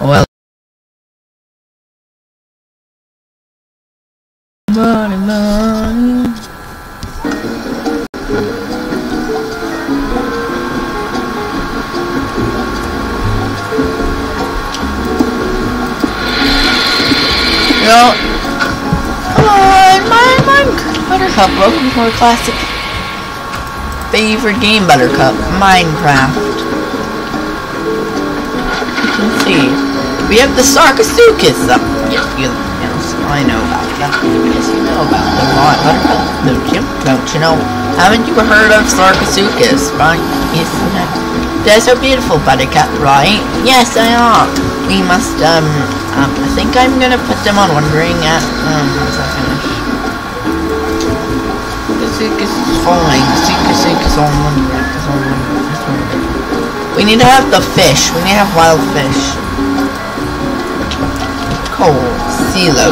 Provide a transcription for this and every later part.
Well, money. Well, come on, Buttercup, welcome to our classic favorite game, Buttercup, Minecraft. You can see, we have the Sarcosuchus up. Yes, I know about that. Yes, you know about the Buttercup, don't you know? Haven't you heard of Sarcosuchus, right? Yes, they're so beautiful, Buttercup, right? Yes, they are. We must, I think I'm gonna put them on wondering at, once I finish. Sarcosuchus is falling. Sarcosuchus on wondering. We need to have the fish. We need to have wild fish. Coal. Silo.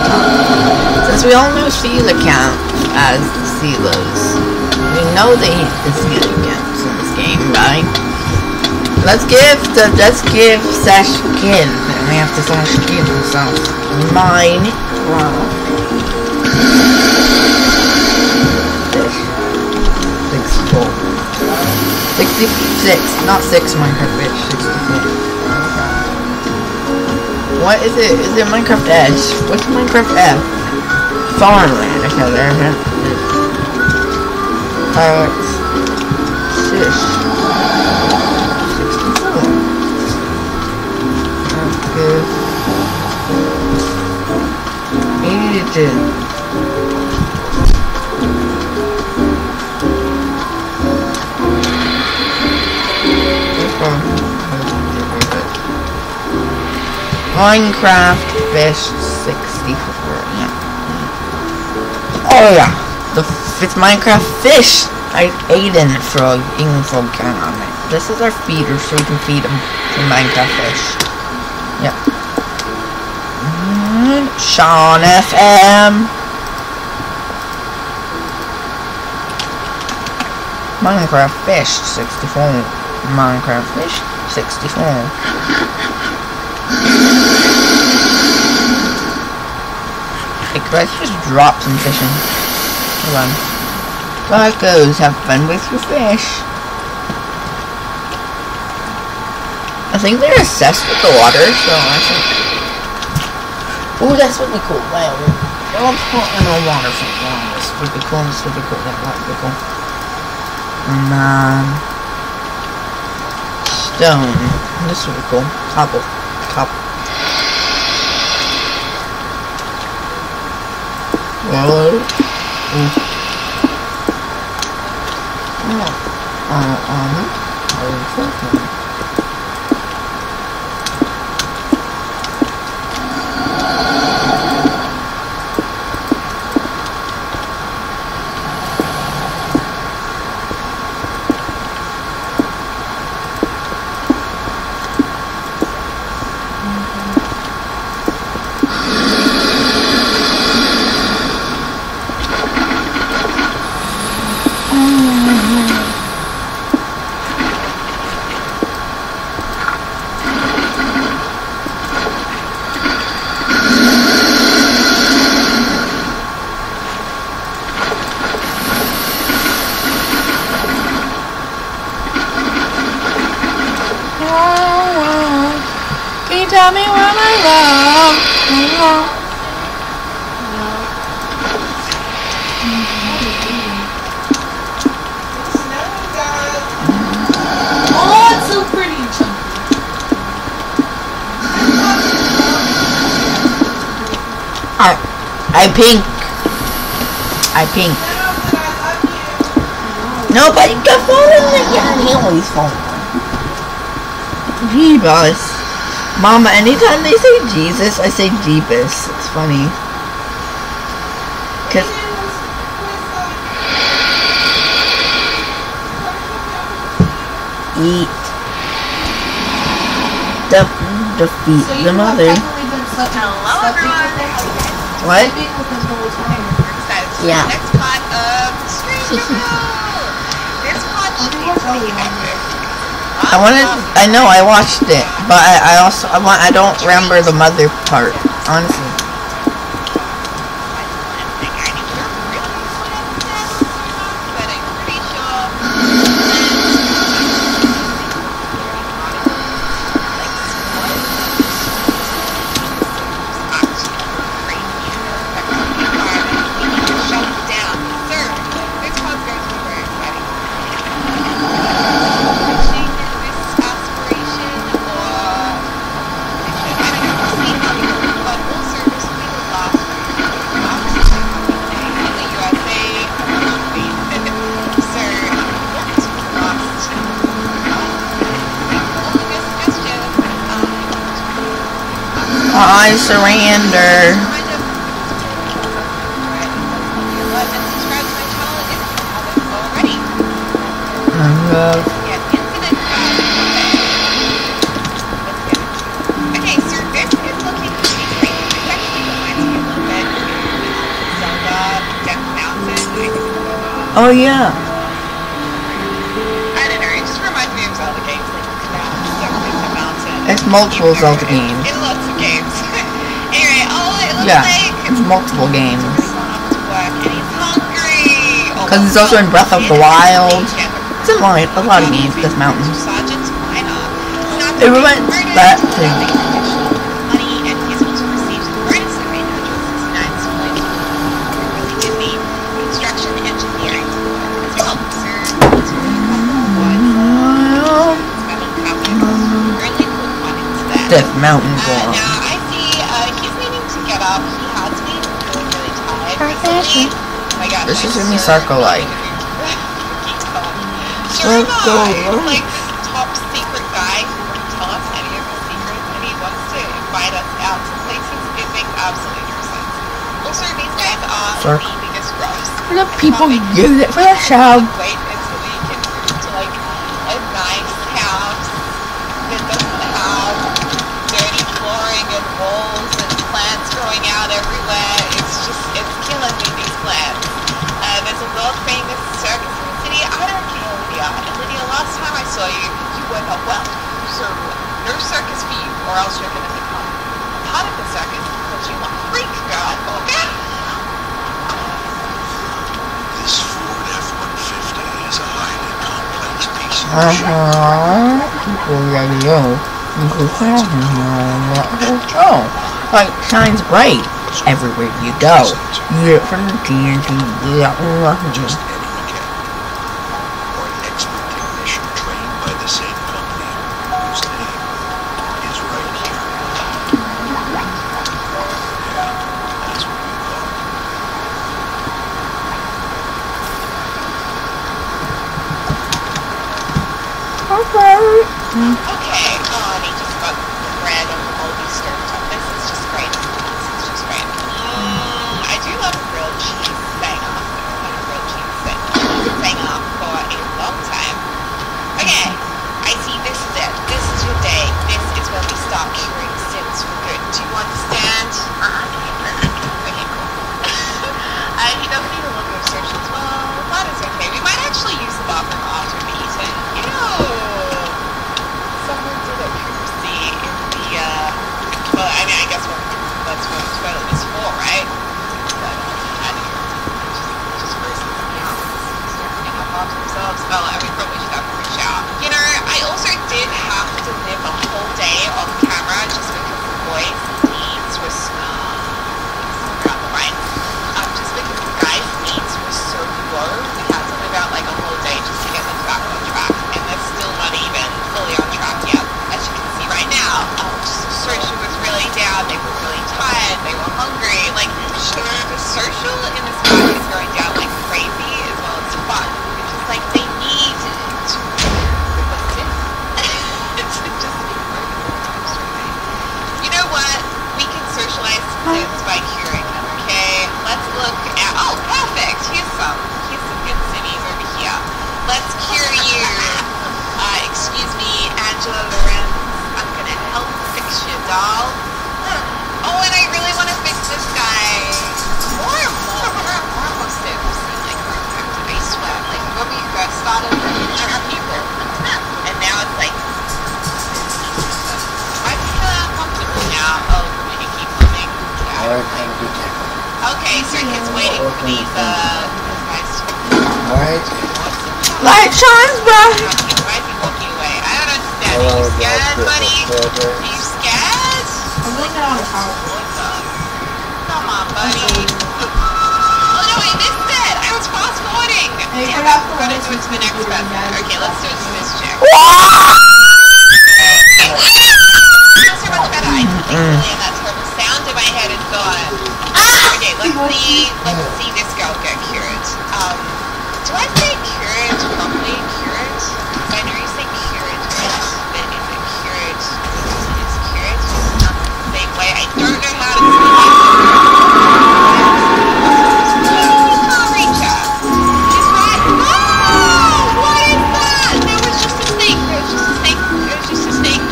Since we all know Silo count as the silos, we know they eat the Silo counts in this game, right? Let's give Sash Kid. We have to Sash Kid himself. Minecraft. 64. 66, not 6 Minecraft Edge, 64. What is it? Is it Minecraft Edge? What's Minecraft F? Farmland. Okay, there it is. Pirates. Shish. 64. That's good. 82. Minecraft Fish 64. Yeah. Oh yeah, it's Minecraft Fish. I ate in it for a full count on it. This is our feeder, so we can feed them to Minecraft Fish. Yep. Sean FM. Minecraft Fish 64. Minecraft Fish 64. Hey, guys, just drop some fishing. Hold on. That goes, have fun with your fish. I think they're obsessed with the water, so I think... Ooh, that's really cool. Wow. I'll put in a water fountain. This would be cool, this would be cool, that would be cool. Stone. This would be cool. Cobble. Whoa. Tell me where my love. Oh, it's so pretty and chunky. I pink. No, but you can fall in the yard. He always falls. Jeebus. Mama, anytime they say Jesus, I say Jeebus. It's funny. Cause eat. Defeat the mother. Hello everyone. What? Yeah. Next part of Street This part should be pretty epic. I know I watched it, but I don't remember the mother part, honestly. I surrender. Okay, so this is looking pretty great. It actually reminds me a little bit of Zelda Death Mountain. Oh yeah. I don't know, it just reminds me of Zelda games like Death Mountain. It's multiple Zelda games. In lots of games. Anyway, it looks like it's multiple games. And he's hungry. Because it's also in Breath of the Wild. It's in a lot of games, Death Mountain. It reminds that thing. Money, and he's also received the bonus of 869 really Disney construction engineering as well. Death Mountain Golem. Now I see he's needing to get up. He has been really tired recently. Oh my gosh. This is gonna be Sarco-like. Sure like this top secret guy who won't tell us any of his secrets, and he wants to invite us out to places. It makes absolutely no sense. Also, these guys are the biggest gross. The people use it for the show. Wait until we can move to like a nice house that doesn't have dirty flooring and walls and plants growing out everywhere. It's killing me, these plants. There's a world famous circus in the city. I don't care, Lydia. And Lydia, last time I saw you, you weren't up well. So no circus for you, or else you're gonna become part of the circus because you want freak girl, okay? This Ford F-150 is a highly complex piece of machinery. Oh, like shines bright everywhere you go. You get from the TNT. Just any mechanic or an expert technician trained by the same company whose name is right here. Yeah, that's what we thought. Okay, and he just got the bread on the moldy stove top. This is just great. I do love a grilled cheese banger. Banger for a long time. Okay, I see this is it. This is your day. This is when we start curing sins for good. Do you understand? Okay, cool. He doesn't need a little bit of social as well. That is okay. We might actually use the bathroom after we eat it. Someone did a courtesy in the, well, I mean, I guess that's what the toilet is for, right? Just grossing them out. Start putting up after themselves. Oh, and we probably should have a quick shower. You know, I also did have to live a whole day off camera just because the boys' needs were just because the guys' needs were so low, we had to live out like a whole day just to get them back on track. And they're still not even fully on track yet. As you can see right now, social was really down, they were really tired, they were hungry. Like, sure, the social in this park is going down like crazy as well as fun. It's just like they need to what's this? It's just you know what? We can socialize sins by curing them, okay? Let's look at, oh, perfect! Here's some good cities over here. Let's cure you. Excuse me, Angela Lorenz. I'm gonna help fix your doll. Oh, and I really want to fix this guy. More steps. Like, I swear. Like, when we first started, there were people. And now it's like Alright, thank you, Jack. Okay, Circuit's waiting for these guys. Alright. Light shines bright. Why is he walking away? I don't understand. Are you scared, buddy? Are you scared? I'm looking on the house. Come on, buddy. Oh no, I missed it! I was fast forwarding! Hey, Damn what it. happened? Gotta do it to the next one. Okay, let's do it to this chick. Not so much better. I didn't land that terrible sound in my head and thought, okay, let's see this girl get cured. Do I say cured properly? Cured? I know you say cured, right? But is it cured? It's cured, just not the same way. I don't know how to say it. I'll reach her. She's right. No! What is that? There was just a snake. There was just a snake. There was just a snake.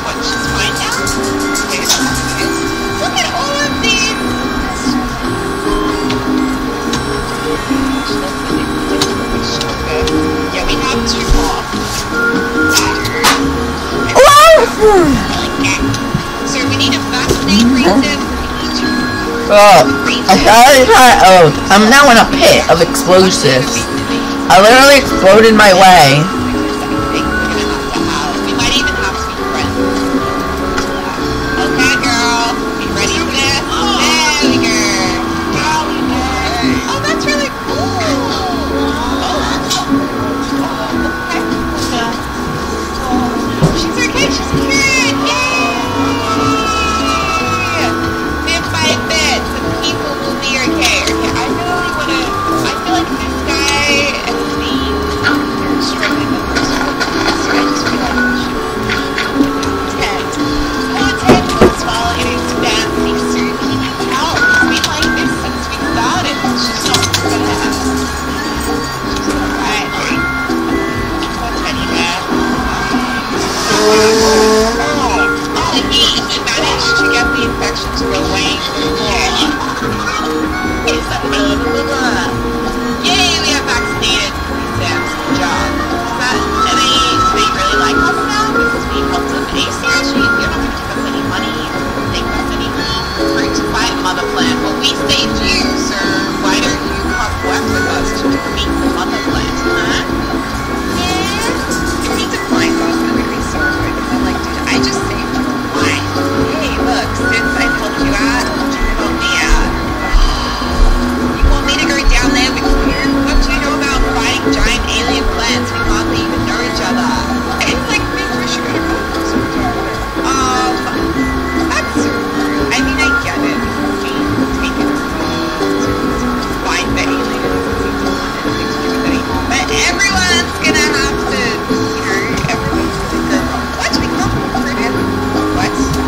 What, she's fine now? Okay, that's good. Look at all of these. Yeah, we have 2 more. So we need a vaccinate reason. I'm now in a pit of explosives. I literally exploded my way. We might even have to be friends. Okay, girl. Be ready for this? There we go. Oh, that's really cool. She's okay. She's cured. Yay! Bit by bit, the people will be okay. Okay, I really want to. I feel like this guy has been struggling with this. So I just feel like we should. Ted. Oh, Ted looks well in his fancy suit. He needs help. It's been like this since we started. It's just not fair. Alright. Poor Teddy bear. Oh, he managed to get the infection to go away before. Is that yay, we have vaccinated Sam's job. Do they really like us now? Because we helped them. Are you serious? You're not going to give us any money or take us anywhere? We're to fight Mother Plant. Well, we saved you, so why don't you come work with us to defeat the Mother Plant, huh? Yeah. If he declines us, I'm going to be so annoyed because I'm like, dude, I just saved your life. Hey, look, since I've helped you out, you helped me out. You want me to go down there with you? What do you know about fighting giant alien plants? We hardly even know each other. It's like maybe we should go to Congress. That's so rude. I mean, I get it. Being taken to find the aliens seems to want anything to do with it. But everyone's gonna have to, you know, everyone's gonna go, what? We can't recruit him? What? So,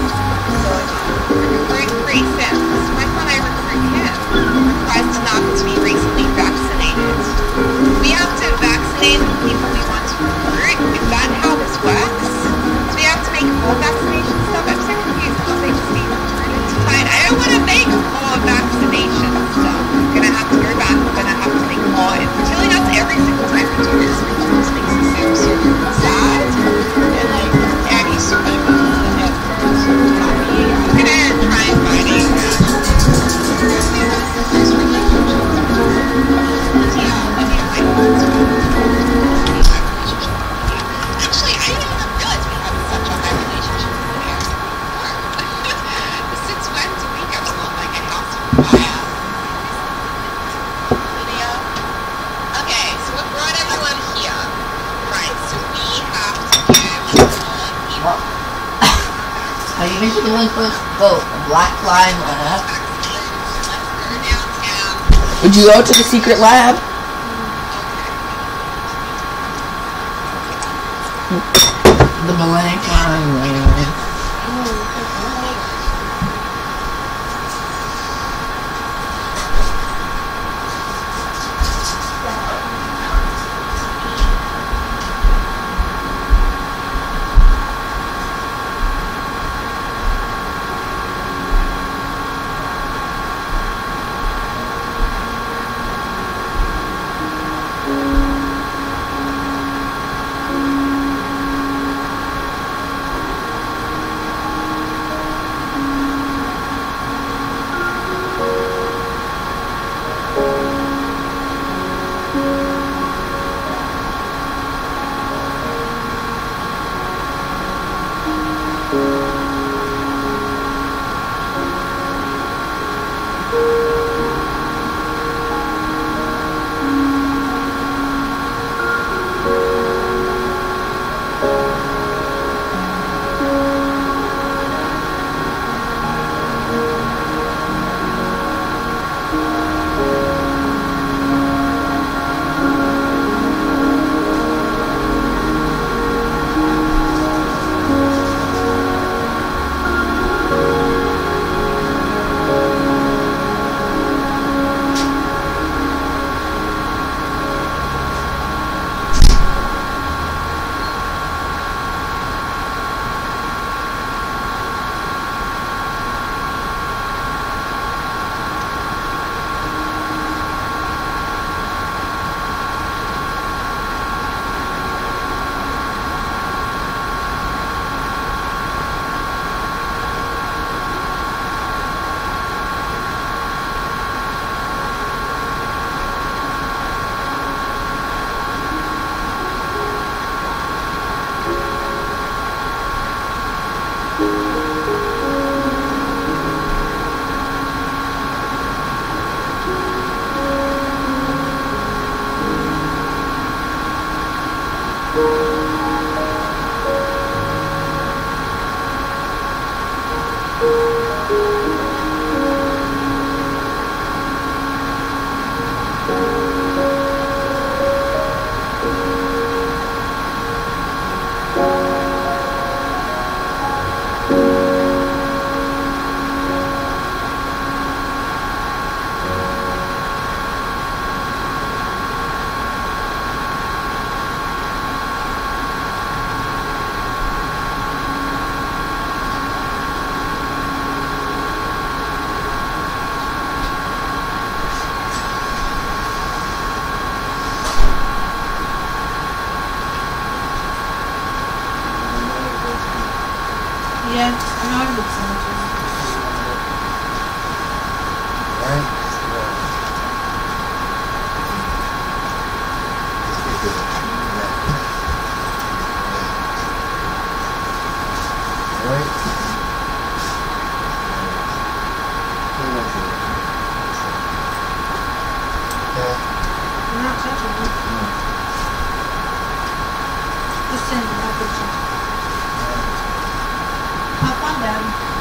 recruit Free Sims. Why can't I recruit him? Requires not to be recently vaccinated. We have to vaccinate the people we want to recruit. Is that how this works? Do we have to make more vaccination stuff? I'm so confused. How they just need recruited to find. I don't want to make more vaccination stuff. I'm gonna have to go back. I'm gonna have to make more. It's telling us every single time we do this, which just makes it so sad. And like, Annie super and happy. I'm gonna try and find it. Actually, I didn't even realize we had such a high relationship with Aaron before. Since when do we get along like a house on fire? Lydia? Okay, so we brought everyone here. Right, so we have to give people Are you into the link with the Black Line Lab? Let's go downtown. Would you go to the secret lab? The Black Line Lab. Yeah, I know I would sandwiches. Right? Right? I'm not touching them. Just saying, I'll put you. Hop on, Dad.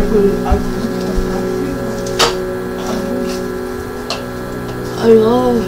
I love you.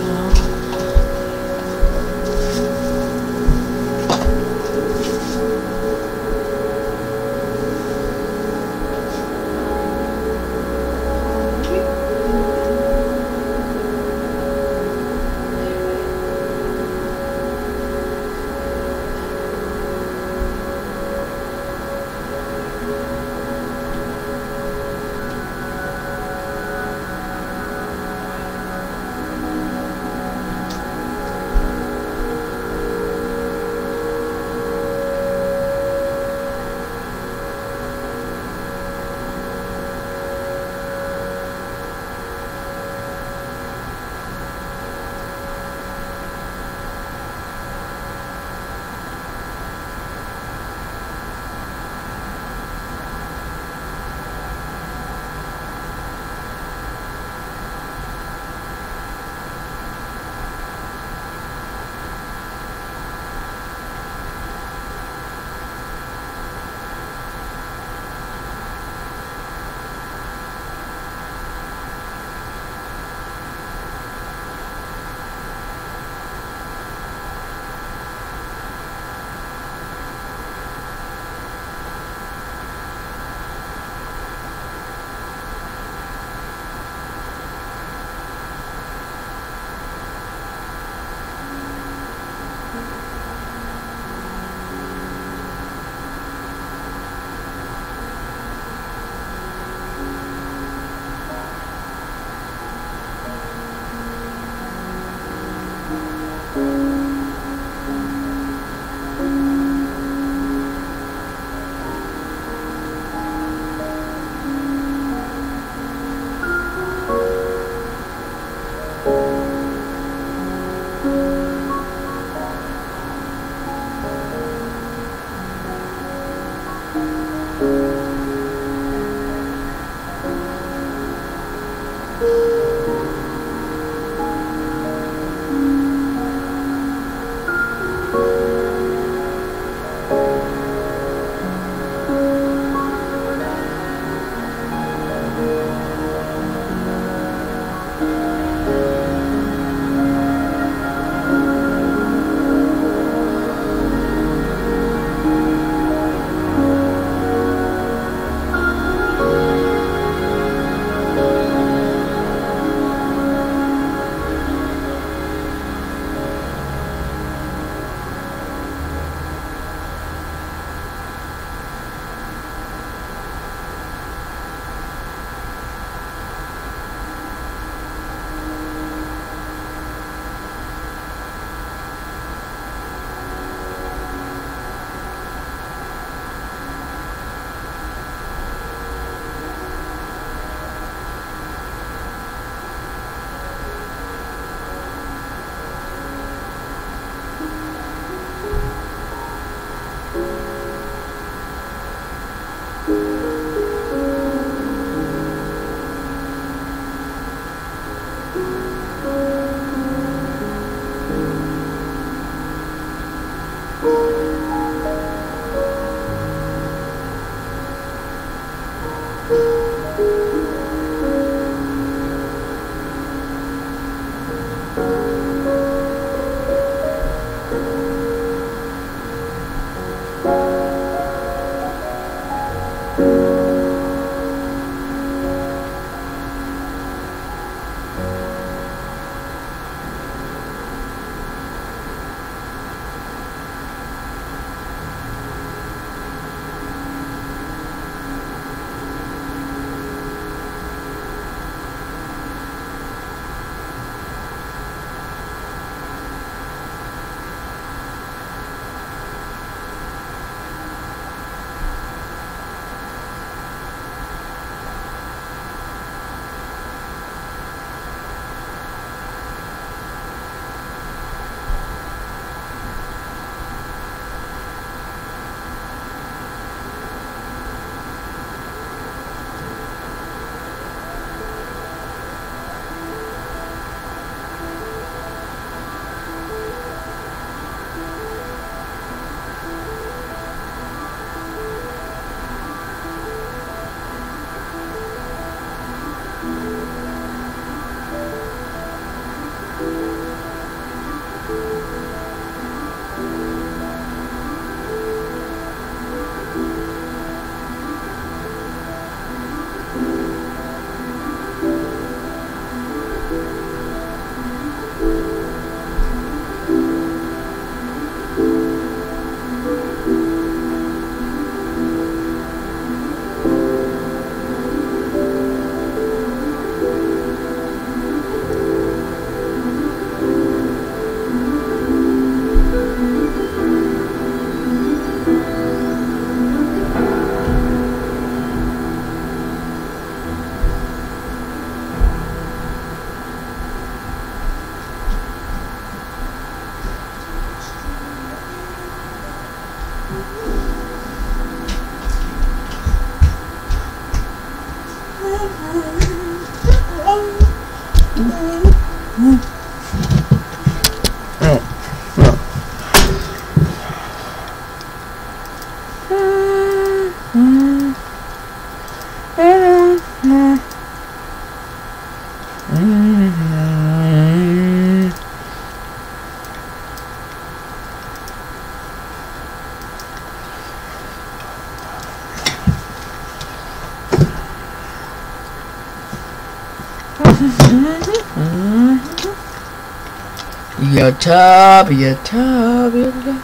Your tub, your tub, your tub,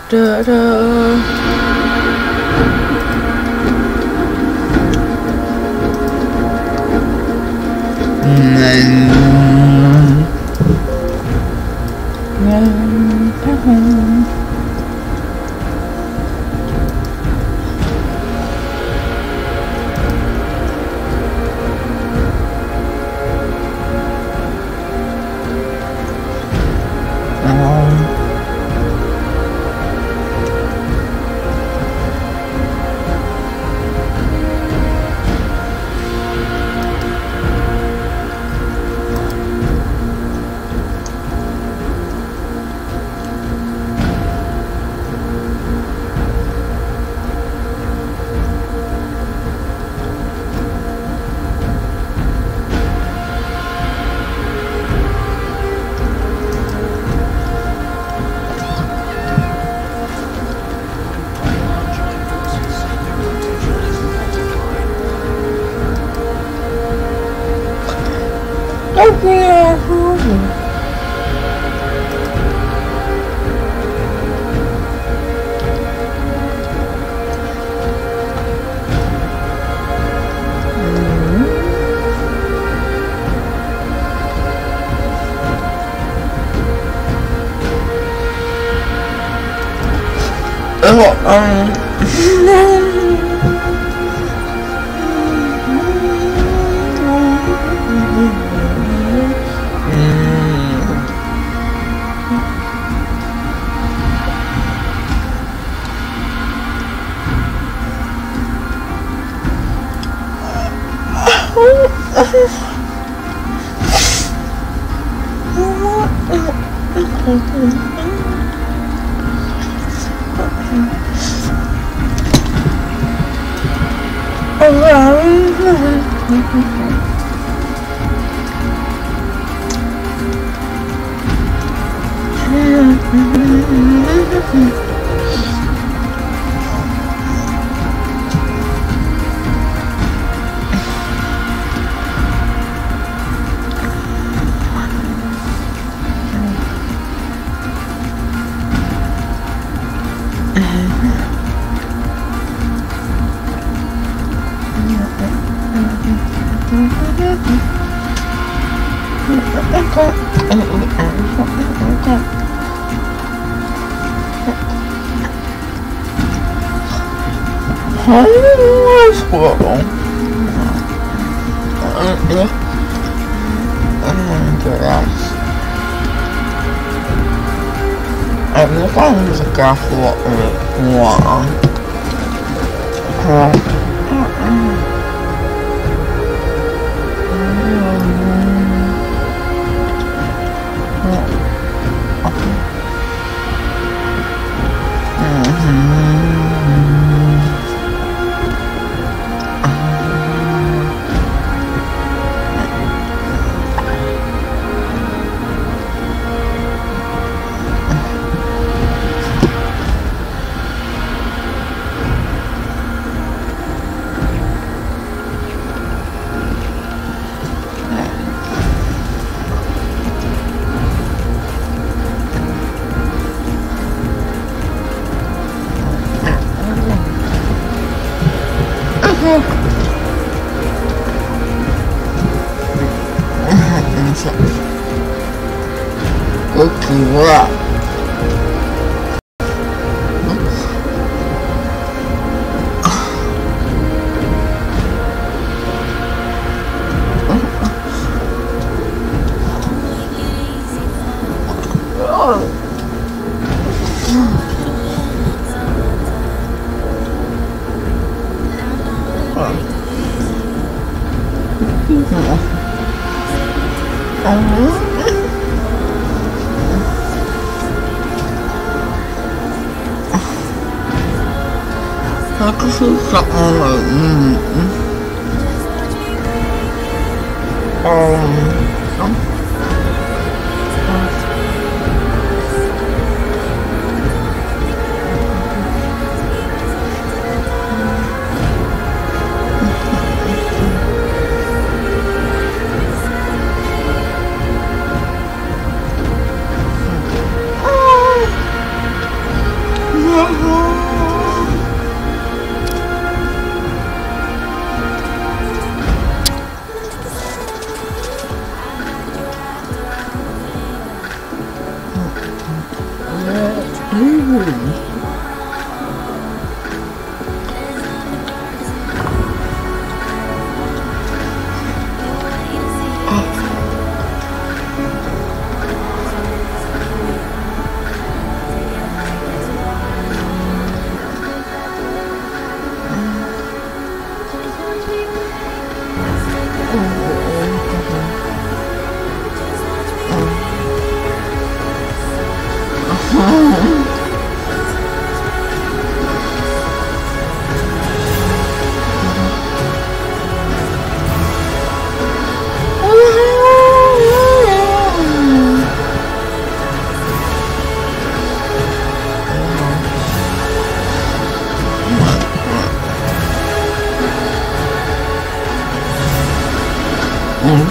da da.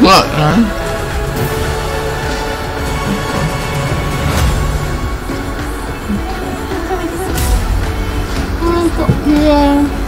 What, huh? Yeah.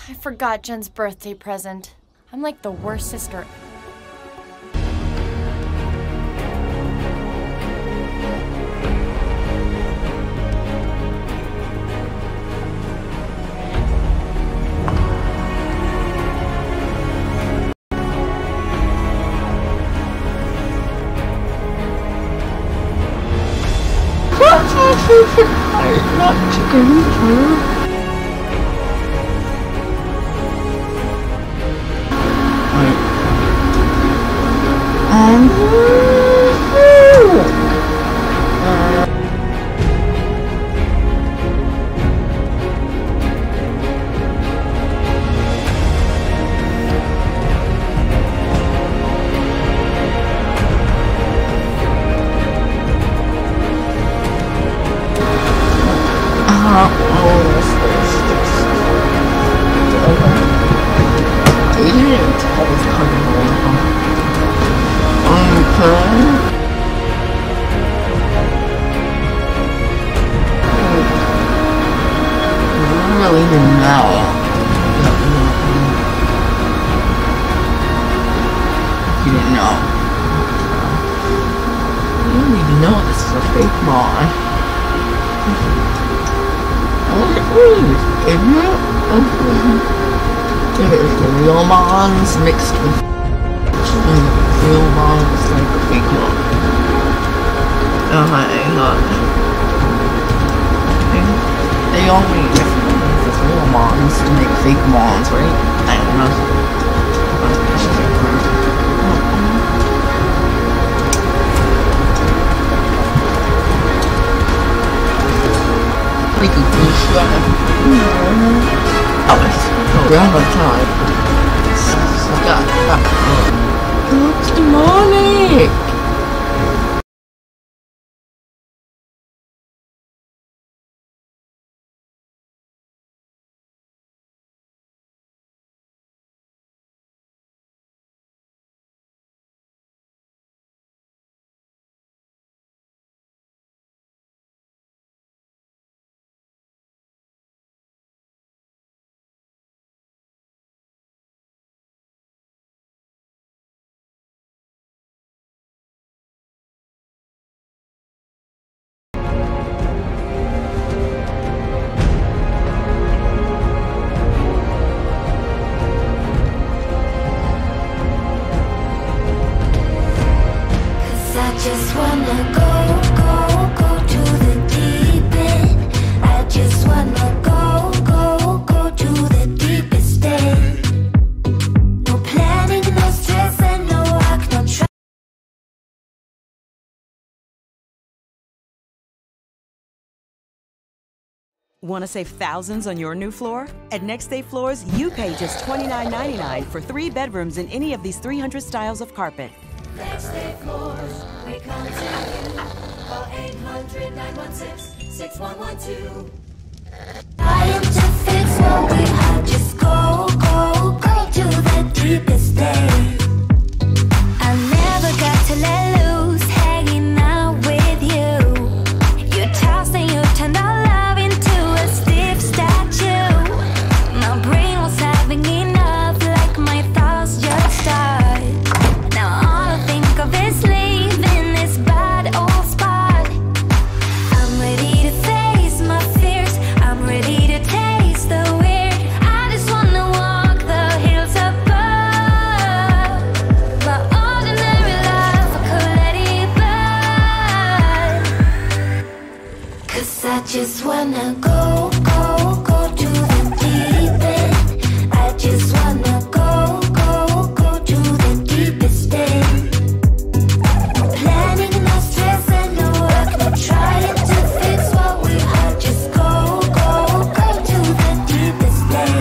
I forgot Jen's birthday present. I'm like the worst sister. Not chicken. Mixed with real moms like a fake mom. Oh my god. They all make different ones as real moms to make fake moms, right? I don't know. Like a bullshit. Oh, we're out of time. It's demonic! Just wanna go to the deep end. I just wanna go to the deepest end. No planning, no stress, and no work, no try. Want to save thousands on your new floor? At Next Day Floors, you pay just $29.99 for 3 bedrooms in any of these 300 styles of carpet. Next Day Floors, we come to you. Call 800-916-6112. I am to fix what we have. Just go to the deepest day. I never got to let loose, hanging out with you. You tossed and you turned our love into a stiff statue. My brain was having enough, like my thoughts just died. Now all I think of is leaving this bad old spot. I'm ready to face my fears, I'm ready to taste the weird. I just wanna walk the hills above. My ordinary life, I could let it burn. 'Cause I just wanna go to the deep end. I just wanna go to the deepest end. No planning, no stress, and no work, no trying to fix what we are. Just go to the deepest end.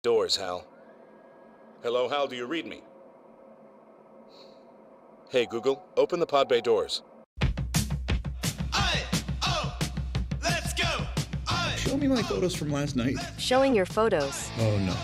Doors, Hal. Hello, Hal, do you read me? Hey, Google, open the pod bay doors. Let's go! Show me my photos from last night. Showing your photos. Oh, no.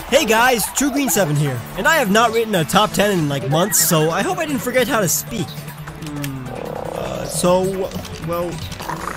Hey guys, TrueGreen7 here, and I have not written a top 10 in like months, so I hope I didn't forget how to speak. Well,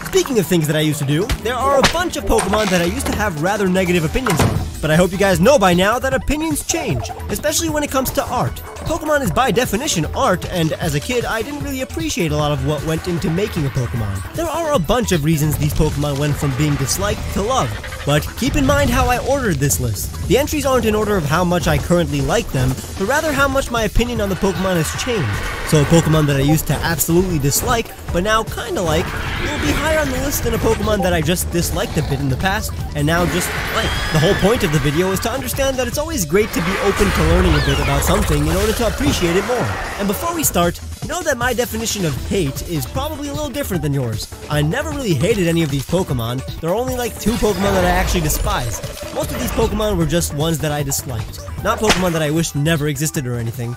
speaking of things that I used to do, there are a bunch of Pokemon that I used to have rather negative opinions on. But I hope you guys know by now that opinions change, especially when it comes to art. Pokemon is by definition art, and as a kid, I didn't really appreciate a lot of what went into making a Pokemon. There are a bunch of reasons these Pokemon went from being disliked to loved, but keep in mind how I ordered this list. The entries aren't in order of how much I currently like them, but rather how much my opinion on the Pokemon has changed. So a Pokemon that I used to absolutely dislike, but now kinda like, will be higher on the list than a Pokemon that I just disliked a bit in the past, and now just like. The whole point of the video is to understand that it's always great to be open to learning a bit about something in order to appreciate it more. And before we start, know that my definition of hate is probably a little different than yours. I never really hated any of these Pokemon. There are only like 2 Pokemon that I actually despise. Most of these Pokemon were just ones that I disliked, not Pokemon that I wished never existed or anything.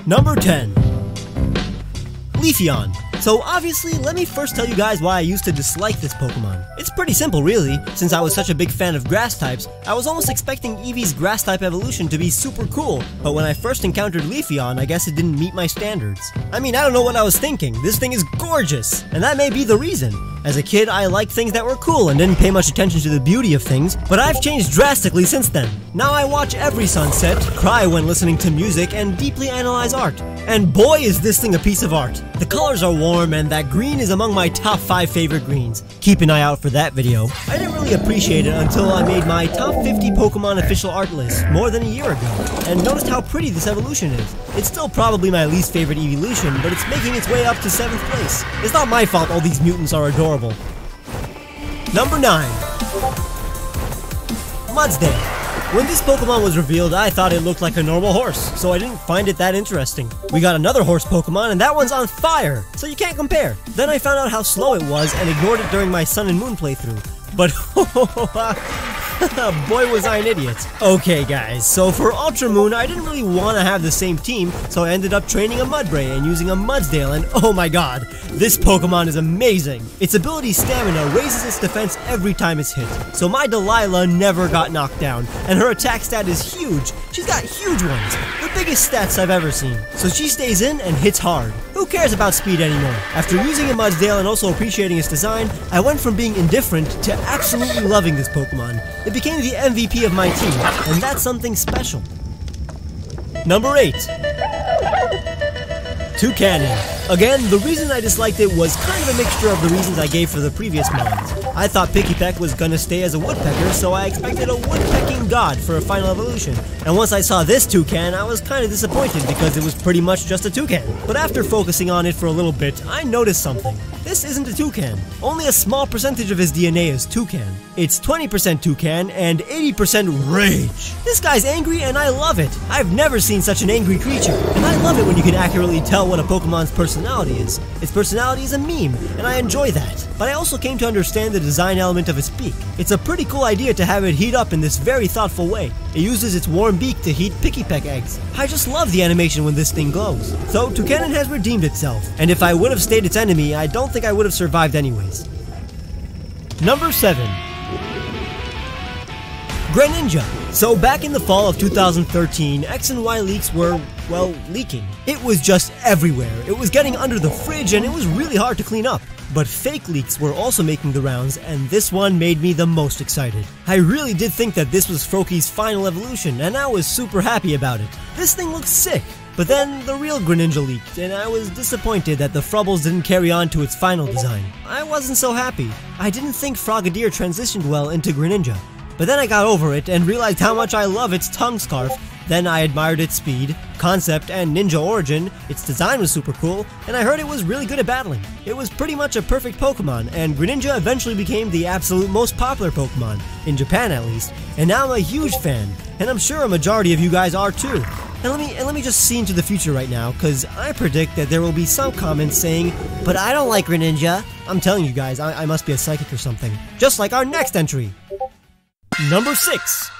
Number 10. Leafeon. So obviously, let me first tell you guys why I used to dislike this Pokemon. It's pretty simple really. Since I was such a big fan of grass types, I was almost expecting Eevee's grass type evolution to be super cool, but when I first encountered Leafeon, I guess it didn't meet my standards. I mean, I don't know what I was thinking. This thing is gorgeous, and that may be the reason. As a kid, I liked things that were cool and didn't pay much attention to the beauty of things, but I've changed drastically since then. Now I watch every sunset, cry when listening to music, and deeply analyze art. And boy is this thing a piece of art. The colors are warm, and that green is among my top 5 favorite greens. Keep an eye out for that video. I didn't really appreciate it until I made my top 50 Pokemon official art list more than a year ago, and noticed how pretty this evolution is. It's still probably my least favorite evolution, but it's making its way up to 7th place. It's not my fault all these mutants are adorable. Number 9. Mudsdale. When this Pokemon was revealed, I thought it looked like a normal horse, so I didn't find it that interesting. We got another horse Pokemon, and that one's on fire, so you can't compare. Then I found out how slow it was and ignored it during my Sun and Moon playthrough. But boy was I an idiot. Okay guys, so for Ultra Moon, I didn't really want to have the same team, so I ended up training a Mudbray and using a Mudsdale, and oh my god, this Pokemon is amazing. Its ability Stamina raises its defense every time it's hit, so my Delilah never got knocked down, and her attack stat is huge. She's got huge ones, the biggest stats I've ever seen, so she stays in and hits hard. Who cares about speed anymore? After using a Mudsdale and also appreciating its design, I went from being indifferent to absolutely loving this Pokemon. It became the MVP of my team, and that's something special. Number 8. Toucannon. Again, the reason I disliked it was kind of a mixture of the reasons I gave for the previous mons. I thought Pikipek was gonna stay as a woodpecker, so I expected a woodpecking god for a final evolution. And once I saw this toucan, I was kind of disappointed because it was pretty much just a toucan. But after focusing on it for a little bit, I noticed something. This isn't a toucan. Only a small percentage of his DNA is toucan. It's 20% toucan and 80% rage. This guy's angry and I love it. I've never seen such an angry creature. And I love it when you can accurately tell what a Pokemon's personality is. Its personality is a meme, and I enjoy that. But I also came to understand the design element of its beak. It's a pretty cool idea to have it heat up in this very thoughtful way. It uses its warm beak to heat Pikipek eggs. I just love the animation when this thing glows. So Toucannon has redeemed itself, and if I would have stayed its enemy, I don't think I would have survived anyways. Number 7. Greninja. So back in the fall of 2013, X and Y leaks were, well, leaking. It was just everywhere. It was getting under the fridge and it was really hard to clean up. But fake leaks were also making the rounds, and this one made me the most excited. I really did think that this was Froakie's final evolution, and I was super happy about it. This thing looks sick. But then the real Greninja leaked, and I was disappointed that the Frubbles didn't carry on to its final design. I wasn't so happy. I didn't think Frogadier transitioned well into Greninja. But then I got over it and realized how much I love its tongue scarf. Then I admired its speed, concept, and ninja origin. Its design was super cool, and I heard it was really good at battling. It was pretty much a perfect Pokemon, and Greninja eventually became the absolute most popular Pokemon, in Japan at least, and now I'm a huge fan, and I'm sure a majority of you guys are too. And let me just see into the future right now, cause I predict that there will be some comments saying, "But I don't like Greninja." I'm telling you guys, I must be a psychic or something. Just like our next entry. Number 6.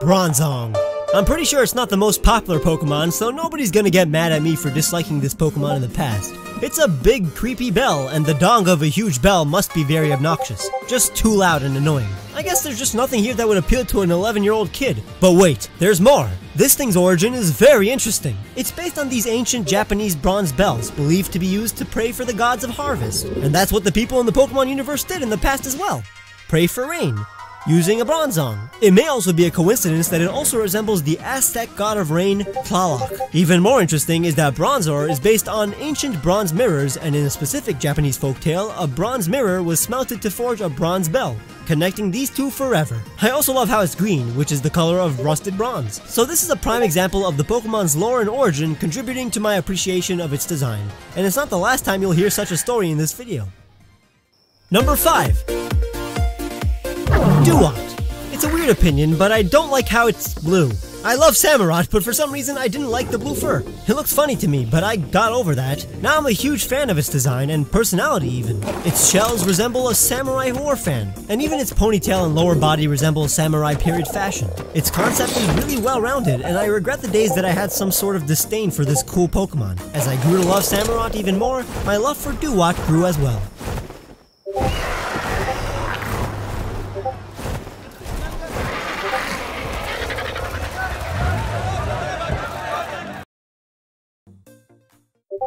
Bronzong. I'm pretty sure it's not the most popular Pokemon, so nobody's gonna get mad at me for disliking this Pokemon in the past. It's a big, creepy bell, and the dong of a huge bell must be very obnoxious. Just too loud and annoying. I guess there's just nothing here that would appeal to an 11-year-old kid. But wait, there's more! This thing's origin is very interesting. It's based on these ancient Japanese bronze bells, believed to be used to pray for the gods of harvest. And that's what the people in the Pokemon universe did in the past as well. Pray for rain, using a Bronzong. It may also be a coincidence that it also resembles the Aztec god of rain, Tlaloc. Even more interesting is that Bronzor is based on ancient bronze mirrors, and in a specific Japanese folktale, a bronze mirror was smelted to forge a bronze bell, connecting these two forever. I also love how it's green, which is the color of rusted bronze. So this is a prime example of the Pokemon's lore and origin contributing to my appreciation of its design. And it's not the last time you'll hear such a story in this video. Number 5. Duat. It's a weird opinion, but I don't like how it's blue. I love Samurott, but for some reason I didn't like the blue fur. It looks funny to me, but I got over that. Now I'm a huge fan of its design and personality even. Its shells resemble a samurai war fan, and even its ponytail and lower body resemble samurai period fashion. Its concept is really well-rounded, and I regret the days that I had some sort of disdain for this cool Pokemon. As I grew to love Samurott even more, my love for Duat grew as well.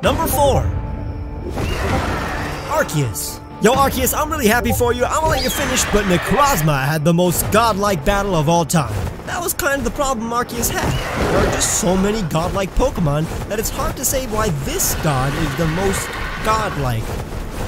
Number 4. Arceus. Yo Arceus, I'm really happy for you, I'm gonna let you finish, but Necrozma had the most godlike battle of all time. That was kind of the problem Arceus had. There are just so many godlike Pokemon that it's hard to say why this god is the most godlike.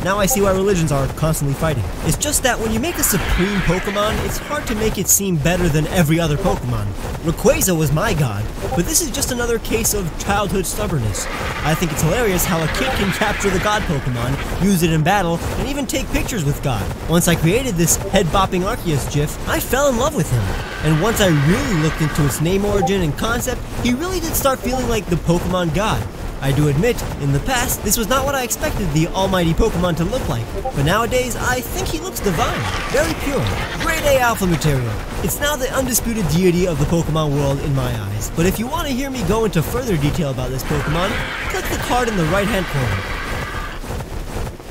Now I see why religions are constantly fighting. It's just that when you make a supreme Pokemon, it's hard to make it seem better than every other Pokemon. Rayquaza was my god, but this is just another case of childhood stubbornness. I think it's hilarious how a kid can capture the god Pokemon, use it in battle, and even take pictures with God. Once I created this head-bopping Arceus GIF, I fell in love with him. And once I really looked into its name origin and concept, he really did start feeling like the Pokemon god. I do admit, in the past, this was not what I expected the almighty Pokemon to look like, but nowadays, I think he looks divine, very pure, grade A alpha material. It's now the undisputed deity of the Pokemon world in my eyes, but if you want to hear me go into further detail about this Pokemon, click the card in the right-hand corner.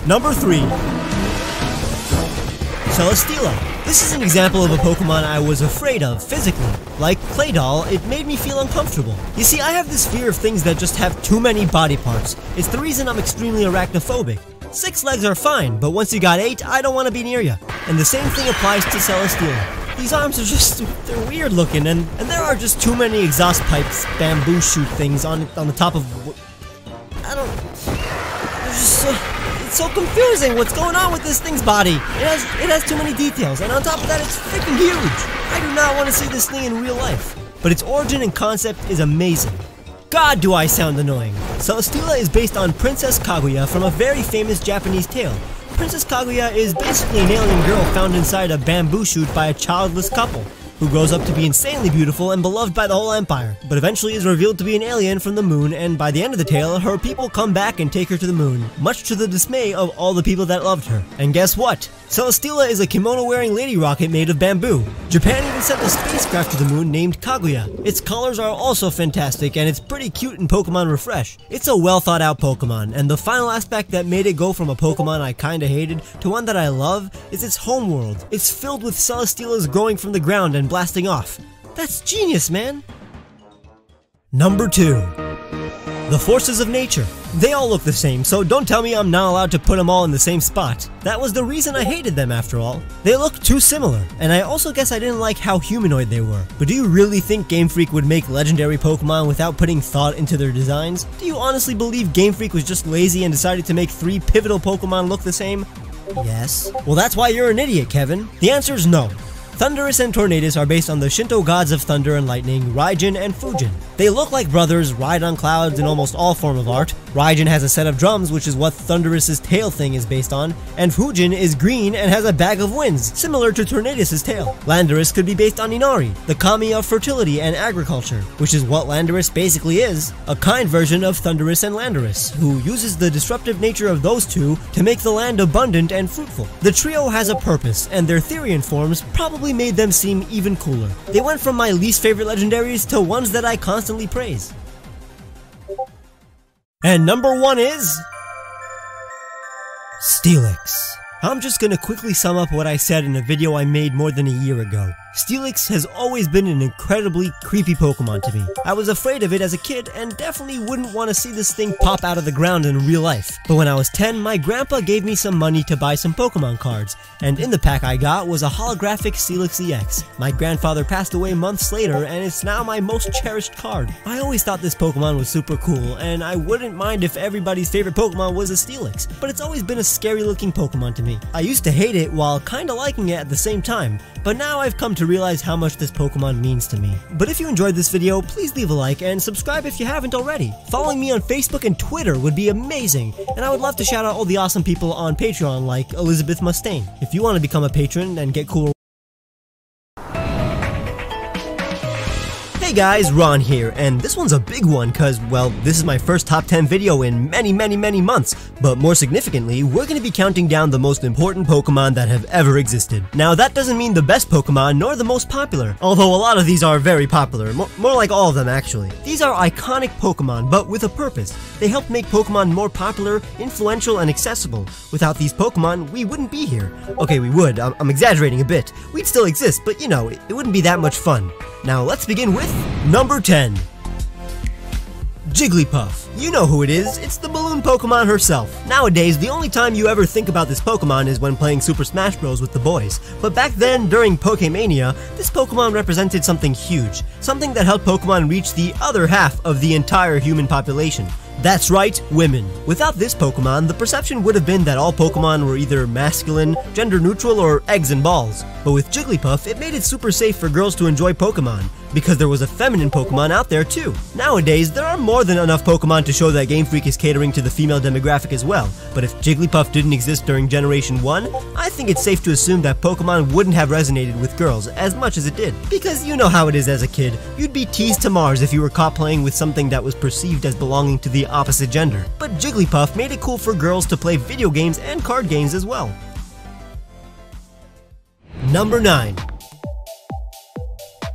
Number 3. Celesteela. This is an example of a Pokemon I was afraid of, physically. Like Claydol, it made me feel uncomfortable. You see, I have this fear of things that just have too many body parts. It's the reason I'm extremely arachnophobic. 6 legs are fine, but once you got 8, I don't want to be near you. And the same thing applies to Celesteela. These arms are just, they're weird looking, and there are just too many exhaust pipes, bamboo shoot things on the top of... I don't... There's just it's so confusing what's going on with this thing's body. It has too many details, and on top of that, it's freaking huge. I do not want to see this thing in real life. But its origin and concept is amazing. God, do I sound annoying. Celesteela is based on Princess Kaguya from a very famous Japanese tale. Princess Kaguya is basically an alien girl found inside a bamboo shoot by a childless couple, who grows up to be insanely beautiful and beloved by the whole empire, but eventually is revealed to be an alien from the moon, and by the end of the tale, her people come back and take her to the moon, much to the dismay of all the people that loved her. And guess what? Celesteela is a kimono-wearing lady rocket made of bamboo. Japan even sent a spacecraft to the moon named Kaguya. Its colors are also fantastic, and it's pretty cute in Pokemon Refresh. It's a well-thought-out Pokemon, and the final aspect that made it go from a Pokemon I kinda hated to one that I love is its homeworld. It's filled with Celesteelas growing from the ground and blasting off. That's genius, man! Number 2. The forces of nature. They all look the same, so don't tell me I'm not allowed to put them all in the same spot. That was the reason I hated them after all. They look too similar, and I also guess I didn't like how humanoid they were. But do you really think Game Freak would make legendary Pokemon without putting thought into their designs? Do you honestly believe Game Freak was just lazy and decided to make 3 pivotal Pokemon look the same? Yes. Well, that's why you're an idiot, Kevin. The answer is no. Thundurus and Tornadus are based on the Shinto gods of thunder and lightning, Raijin and Fujin. They look like brothers, ride on clouds in almost all form of art, Raijin has a set of drums, which is what Thunderous's tail thing is based on, and Fujin is green and has a bag of winds, similar to Tornadus's tail. Landorus could be based on Inari, the kami of fertility and agriculture, which is what Landorus basically is, a kind version of Thunderous and Landorus, who uses the disruptive nature of those two to make the land abundant and fruitful. The trio has a purpose, and their Therian forms probably made them seem even cooler. They went from my least favorite legendaries to ones that I constantly praise. And number 1 is... Steelix. I'm just gonna quickly sum up what I said in a video I made more than a year ago. Steelix has always been an incredibly creepy Pokemon to me. I was afraid of it as a kid and definitely wouldn't want to see this thing pop out of the ground in real life. But when I was 10, my grandpa gave me some money to buy some Pokemon cards, and in the pack I got was a holographic Steelix EX. My grandfather passed away months later, and it's now my most cherished card. I always thought this Pokemon was super cool, and I wouldn't mind if everybody's favorite Pokemon was a Steelix, but it's always been a scary looking Pokemon to me. I used to hate it while kinda liking it at the same time, but now I've come to realize how much this Pokemon means to me. But if you enjoyed this video, please leave a like and subscribe if you haven't already. Following me on Facebook and Twitter would be amazing, and I would love to shout out all the awesome people on Patreon like Elizabeth Mustaine. If you want to become a patron and get cool. Hey guys, Ron here, and this one's a big one cause, well, this is my first top 10 video in many months, but more significantly, we're gonna be counting down the most important Pokemon that have ever existed. Now that doesn't mean the best Pokemon nor the most popular, although a lot of these are very popular, more like all of them actually. These are iconic Pokemon, but with a purpose. They help make Pokemon more popular, influential, and accessible. Without these Pokemon, we wouldn't be here. Okay, we would, I'm exaggerating a bit. We'd still exist, but you know, it wouldn't be that much fun. Now let's begin with number 10. Jigglypuff. You know who it is, it's the balloon Pokemon herself. Nowadays, the only time you ever think about this Pokemon is when playing Super Smash Bros. With the boys. But back then, during Pokemania, this Pokemon represented something huge. Something that helped Pokemon reach the other half of the entire human population. That's right, women. Without this Pokemon, the perception would have been that all Pokemon were either masculine, gender neutral, or eggs and balls. But with Jigglypuff, it made it super safe for girls to enjoy Pokemon, because there was a feminine Pokemon out there too. Nowadays, there are more than enough Pokemon to show that Game Freak is catering to the female demographic as well, but if Jigglypuff didn't exist during Generation 1, I think it's safe to assume that Pokemon wouldn't have resonated with girls as much as it did. Because you know how it is as a kid, you'd be teased to Mars if you were caught playing with something that was perceived as belonging to the opposite gender. But Jigglypuff made it cool for girls to play video games and card games as well. Number 9.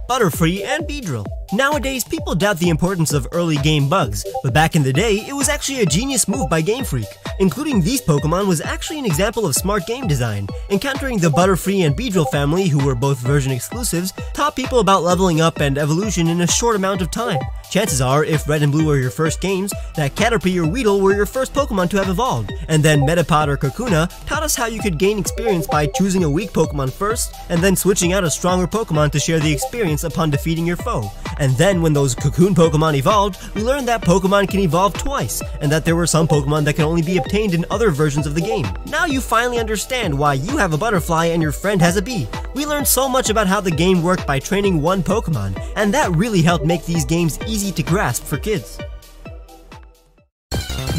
Butterfree and Beedrill. Nowadays, people doubt the importance of early game bugs, but back in the day, it was actually a genius move by Game Freak. Including these Pokemon was actually an example of smart game design. Encountering the Butterfree and Beedrill family, who were both version exclusives, taught people about leveling up and evolution in a short amount of time. Chances are, if Red and Blue were your first games, that Caterpie or Weedle were your first Pokemon to have evolved. And then Metapod or Kakuna taught us how you could gain experience by choosing a weak Pokemon first, and then switching out a stronger Pokemon to share the experience upon defeating your foe. And then when those Cocoon Pokemon evolved, we learned that Pokemon can evolve twice, and that there were some Pokemon that can only be obtained in other versions of the game. Now you finally understand why you have a butterfly and your friend has a bee. We learned so much about how the game worked by training one Pokemon, and that really helped make these games easy to grasp for kids.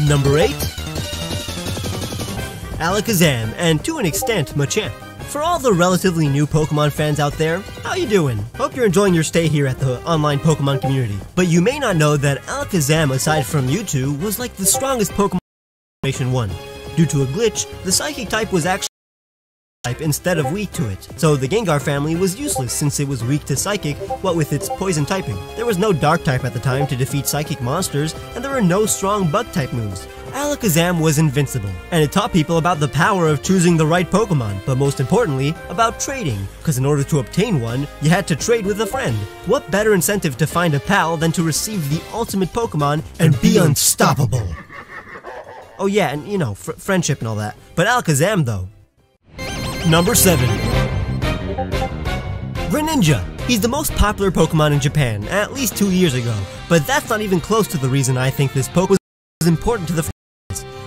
Number 8. Alakazam, and to an extent, Machamp. For all the relatively new Pokemon fans out there, how you doing? Hope you're enjoying your stay here at the online Pokemon community. But you may not know that Alakazam, aside from Mewtwo, was like the strongest Pokemon in Generation 1. Due to a glitch, the Psychic type was actually type instead of weak to it. So the Gengar family was useless since it was weak to Psychic, what with its poison typing. There was no Dark type at the time to defeat Psychic monsters, and there were no strong Bug type moves. Alakazam was invincible, and it taught people about the power of choosing the right Pokemon, but most importantly, about trading, because in order to obtain one, you had to trade with a friend. What better incentive to find a pal than to receive the ultimate Pokemon and be unstoppable? Oh yeah, and you know, friendship and all that. But Alakazam though. Number 7. Greninja. He's the most popular Pokemon in Japan, at least 2 years ago, but that's not even close to the reason I think this Pokemon is important to the franchise.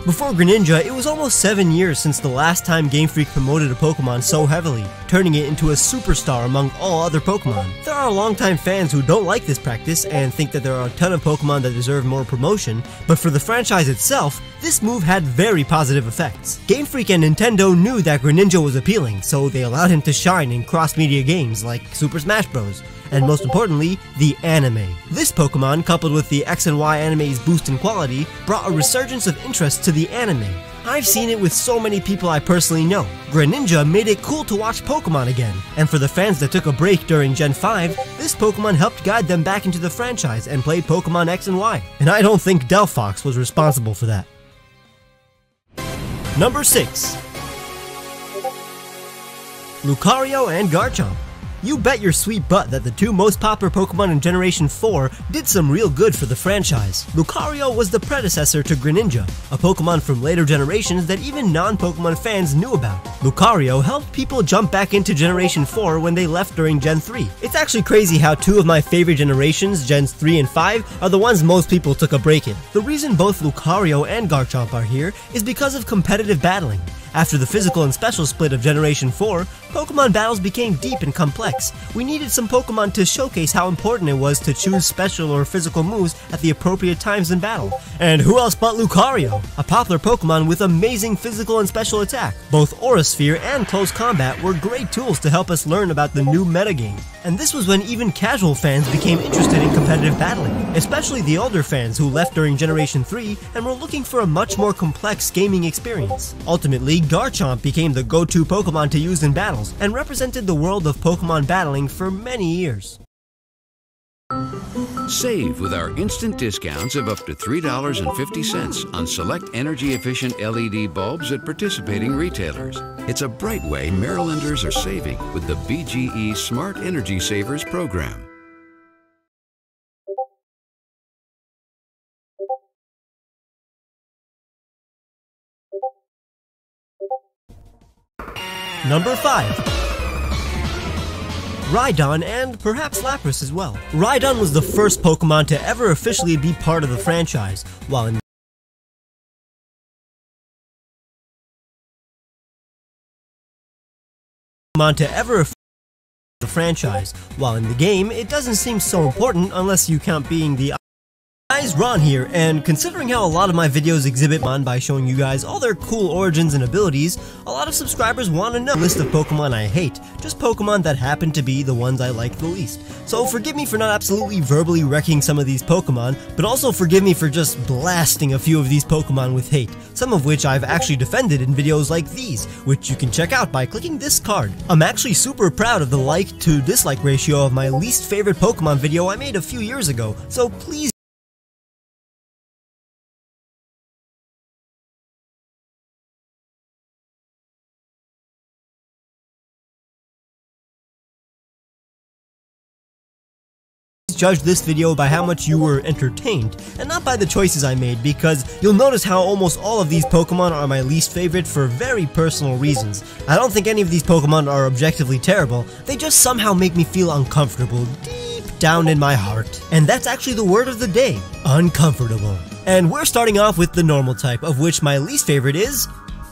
Before Greninja, it was almost 7 years since the last time Game Freak promoted a Pokemon so heavily, turning it into a superstar among all other Pokemon. There are longtime fans who don't like this practice and think that there are a ton of Pokemon that deserve more promotion, but for the franchise itself, this move had very positive effects. Game Freak and Nintendo knew that Greninja was appealing, so they allowed him to shine in cross-media games like Super Smash Bros., and most importantly, the anime. This Pokemon, coupled with the X and Y anime's boost in quality, brought a resurgence of interest to the anime. I've seen it with so many people I personally know. Greninja made it cool to watch Pokemon again, and for the fans that took a break during Gen 5, this Pokemon helped guide them back into the franchise and play Pokemon X and Y. And I don't think Delphox was responsible for that. Number 6. Lucario and Garchomp. You bet your sweet butt that the two most popular Pokemon in Generation 4 did some real good for the franchise. Lucario was the predecessor to Greninja, a Pokemon from later generations that even non-Pokemon fans knew about. Lucario helped people jump back into Generation 4 when they left during Gen 3. It's actually crazy how two of my favorite generations, Gens 3 and 5, are the ones most people took a break in. The reason both Lucario and Garchomp are here is because of competitive battling. After the physical and special split of Generation 4, Pokemon battles became deep and complex. We needed some Pokemon to showcase how important it was to choose special or physical moves at the appropriate times in battle. And who else but Lucario? A popular Pokemon with amazing physical and special attack. Both Aura Sphere and Close Combat were great tools to help us learn about the new metagame. And this was when even casual fans became interested in competitive battling, especially the older fans who left during Generation 3 and were looking for a much more complex gaming experience. Ultimately, Garchomp became the go-to Pokemon to use in battles and represented the world of Pokemon battling for many years. Save with our instant discounts of up to $3.50 on select energy-efficient LED bulbs at participating retailers. It's a bright way Marylanders are saving with the BGE Smart Energy Savers program. Number 5. Rhydon and perhaps Lapras as well. Rhydon was the first Pokemon to ever officially be part of the franchise, while in the game, it doesn't seem so important unless you count being the Guys, Ron here, and considering how a lot of my videos exhibit Pokemon by showing you guys all their cool origins and abilities, a lot of subscribers want to know a list of Pokemon I hate, just Pokemon that happen to be the ones I like the least. So forgive me for not absolutely verbally wrecking some of these Pokemon, but also forgive me for just blasting a few of these Pokemon with hate, some of which I've actually defended in videos like these, which you can check out by clicking this card. I'm actually super proud of the like to dislike ratio of my least favorite Pokemon video I made a few years ago, so please judge this video by how much you were entertained, and not by the choices I made, because you'll notice how almost all of these Pokemon are my least favorite for very personal reasons. I don't think any of these Pokemon are objectively terrible, they just somehow make me feel uncomfortable deep down in my heart. And that's actually the word of the day, uncomfortable. And we're starting off with the normal type, of which my least favorite is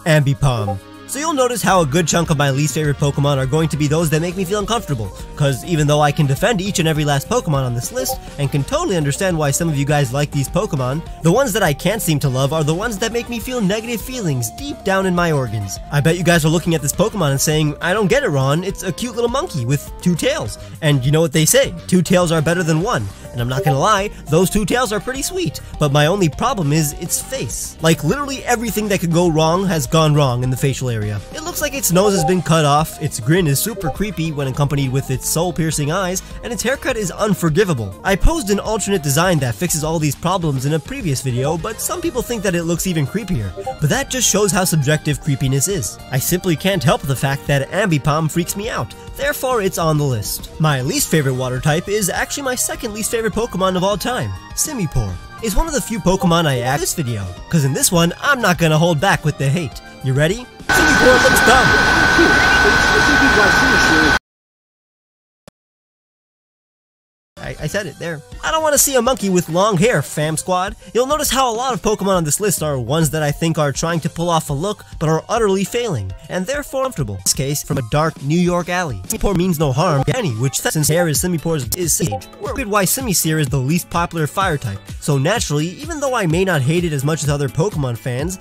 Ambipom. So you'll notice how a good chunk of my least favorite Pokemon are going to be those that make me feel uncomfortable, cause even though I can defend each and every last Pokemon on this list, and can totally understand why some of you guys like these Pokemon, the ones that I can't seem to love are the ones that make me feel negative feelings deep down in my organs. I bet you guys are looking at this Pokemon and saying, I don't get it, Ron, it's a cute little monkey with 2 tails. And you know what they say, 2 tails are better than 1. And I'm not gonna lie, those 2 tails are pretty sweet, but my only problem is its face. Like literally everything that could go wrong has gone wrong in the facial area. It looks like its nose has been cut off, its grin is super creepy when accompanied with its soul-piercing eyes, and its haircut is unforgivable. I posed an alternate design that fixes all these problems in a previous video, but some people think that it looks even creepier. But that just shows how subjective creepiness is. I simply can't help the fact that Ambipom freaks me out, therefore it's on the list. My least favorite water type is actually my second least favorite Pokemon of all time. Simipour is one of the few Pokemon I add this video, cause in this one, I'm not gonna hold back with the hate. You ready? Simipour looks dumb. I said it there. I don't want to see a monkey with long hair, fam squad. You'll notice how a lot of Pokemon on this list are ones that I think are trying to pull off a look, but are utterly failing, and therefore comfortable. In this case, from a dark New York alley. Simipour means no harm to any, which since hair is Simipour's is sage. We're good why Simisear is the least popular fire type. So naturally, even though I may not hate it as much as other Pokemon fans,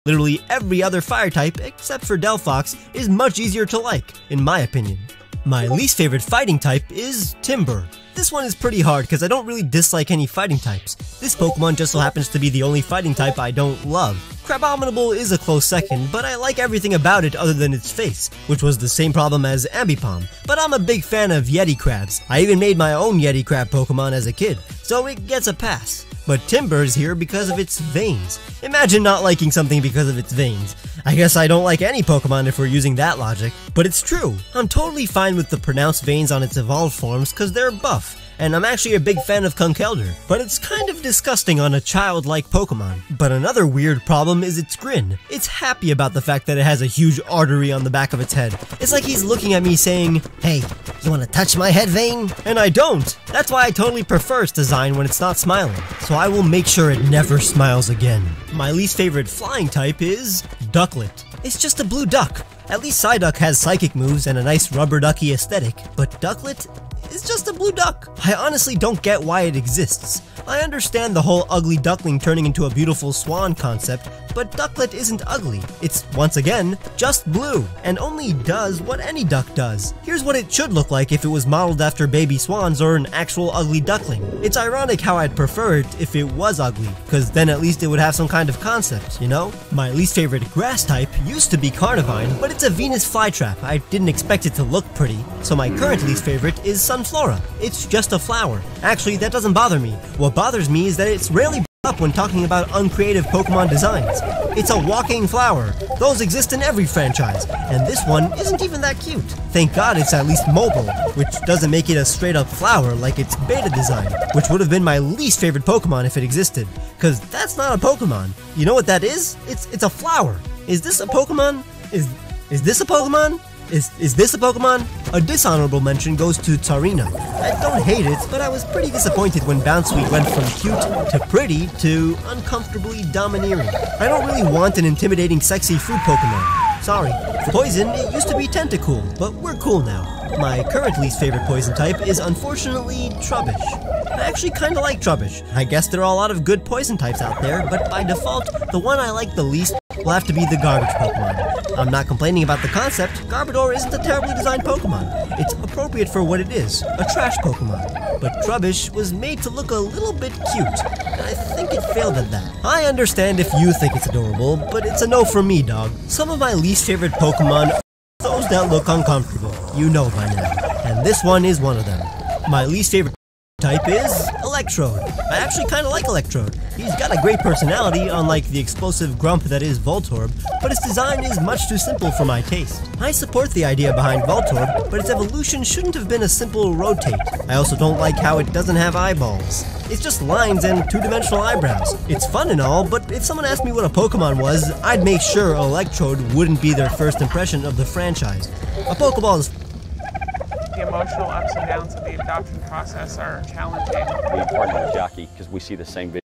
literally every other fire type, except for Delphox, is much easier to like, in my opinion. My least favorite fighting type is Timburr. This one is pretty hard because I don't really dislike any fighting types. This Pokemon just so happens to be the only fighting type I don't love. Crabominable is a close second, but I like everything about it other than its face, which was the same problem as Ambipom. But I'm a big fan of Yeti Crabs. I even made my own Yeti Crab Pokemon as a kid, so it gets a pass. But Timburr's here because of its veins. Imagine not liking something because of its veins. I guess I don't like any Pokemon if we're using that logic. But it's true. I'm totally fine with the pronounced veins on its evolved forms because they're buff. And I'm actually a big fan of Conkeldurr, but it's kind of disgusting on a childlike Pokemon. But another weird problem is its grin. It's happy about the fact that it has a huge artery on the back of its head. It's like he's looking at me saying, "Hey, you wanna touch my head vein?" And I don't. That's why I totally prefer its design when it's not smiling. So I will make sure it never smiles again. My least favorite flying type is Ducklet. It's just a blue duck. At least Psyduck has psychic moves and a nice rubber ducky aesthetic, but Ducklet is just a blue duck. I honestly don't get why it exists. I understand the whole ugly duckling turning into a beautiful swan concept, but Ducklet isn't ugly. It's, once again, just blue, and only does what any duck does. Here's what it should look like if it was modeled after baby swans or an actual ugly duckling. It's ironic how I'd prefer it if it was ugly, because then at least it would have some kind of concept, you know? My least favorite grass type used to be Carnivine, but it's a Venus flytrap. I didn't expect it to look pretty, so my current least favorite is Sunflora. It's just a flower. Actually, that doesn't bother me. What bothers me is that it's rarely brought up when talking about uncreative Pokemon designs. It's a walking flower. Those exist in every franchise, and this one isn't even that cute. Thank God it's at least mobile, which doesn't make it a straight up flower like its beta design, which would have been my least favorite Pokemon if it existed, cause that's not a Pokemon. You know what that is? It's a flower. Is this a Pokemon? Is this a Pokemon? Is this a Pokemon? A dishonorable mention goes to Tsarina. I don't hate it, but I was pretty disappointed when Bounsweet went from cute to pretty to uncomfortably domineering. I don't really want an intimidating sexy fruit Pokemon. Sorry. For Poison, it used to be Tentacool, but we're cool now. My current least favorite poison type is unfortunately Trubbish. I actually kinda like Trubbish. I guess there are a lot of good poison types out there, but by default, the one I like the least will have to be the garbage Pokemon. I'm not complaining about the concept. Garbodor isn't a terribly designed Pokemon. It's appropriate for what it is, a trash Pokemon. But Trubbish was made to look a little bit cute, and I think it failed at that. I understand if you think it's adorable, but it's a no from me, dog. Some of my least favorite Pokemon are those that look uncomfortable. You know by now. And this one is one of them. My least favorite type is Electrode. I actually kinda like Electrode. He's got a great personality, unlike the explosive grump that is Voltorb, but his design is much too simple for my taste. I support the idea behind Voltorb, but its evolution shouldn't have been a simple rotate. I also don't like how it doesn't have eyeballs. It's just lines and two-dimensional eyebrows. It's fun and all, but if someone asked me what a Pokemon was, I'd make sure Electrode wouldn't be their first impression of the franchise. A Pokeball is the emotional ups and downs of the adoption process are challenging. Being partnered with Jockey because we see the same video.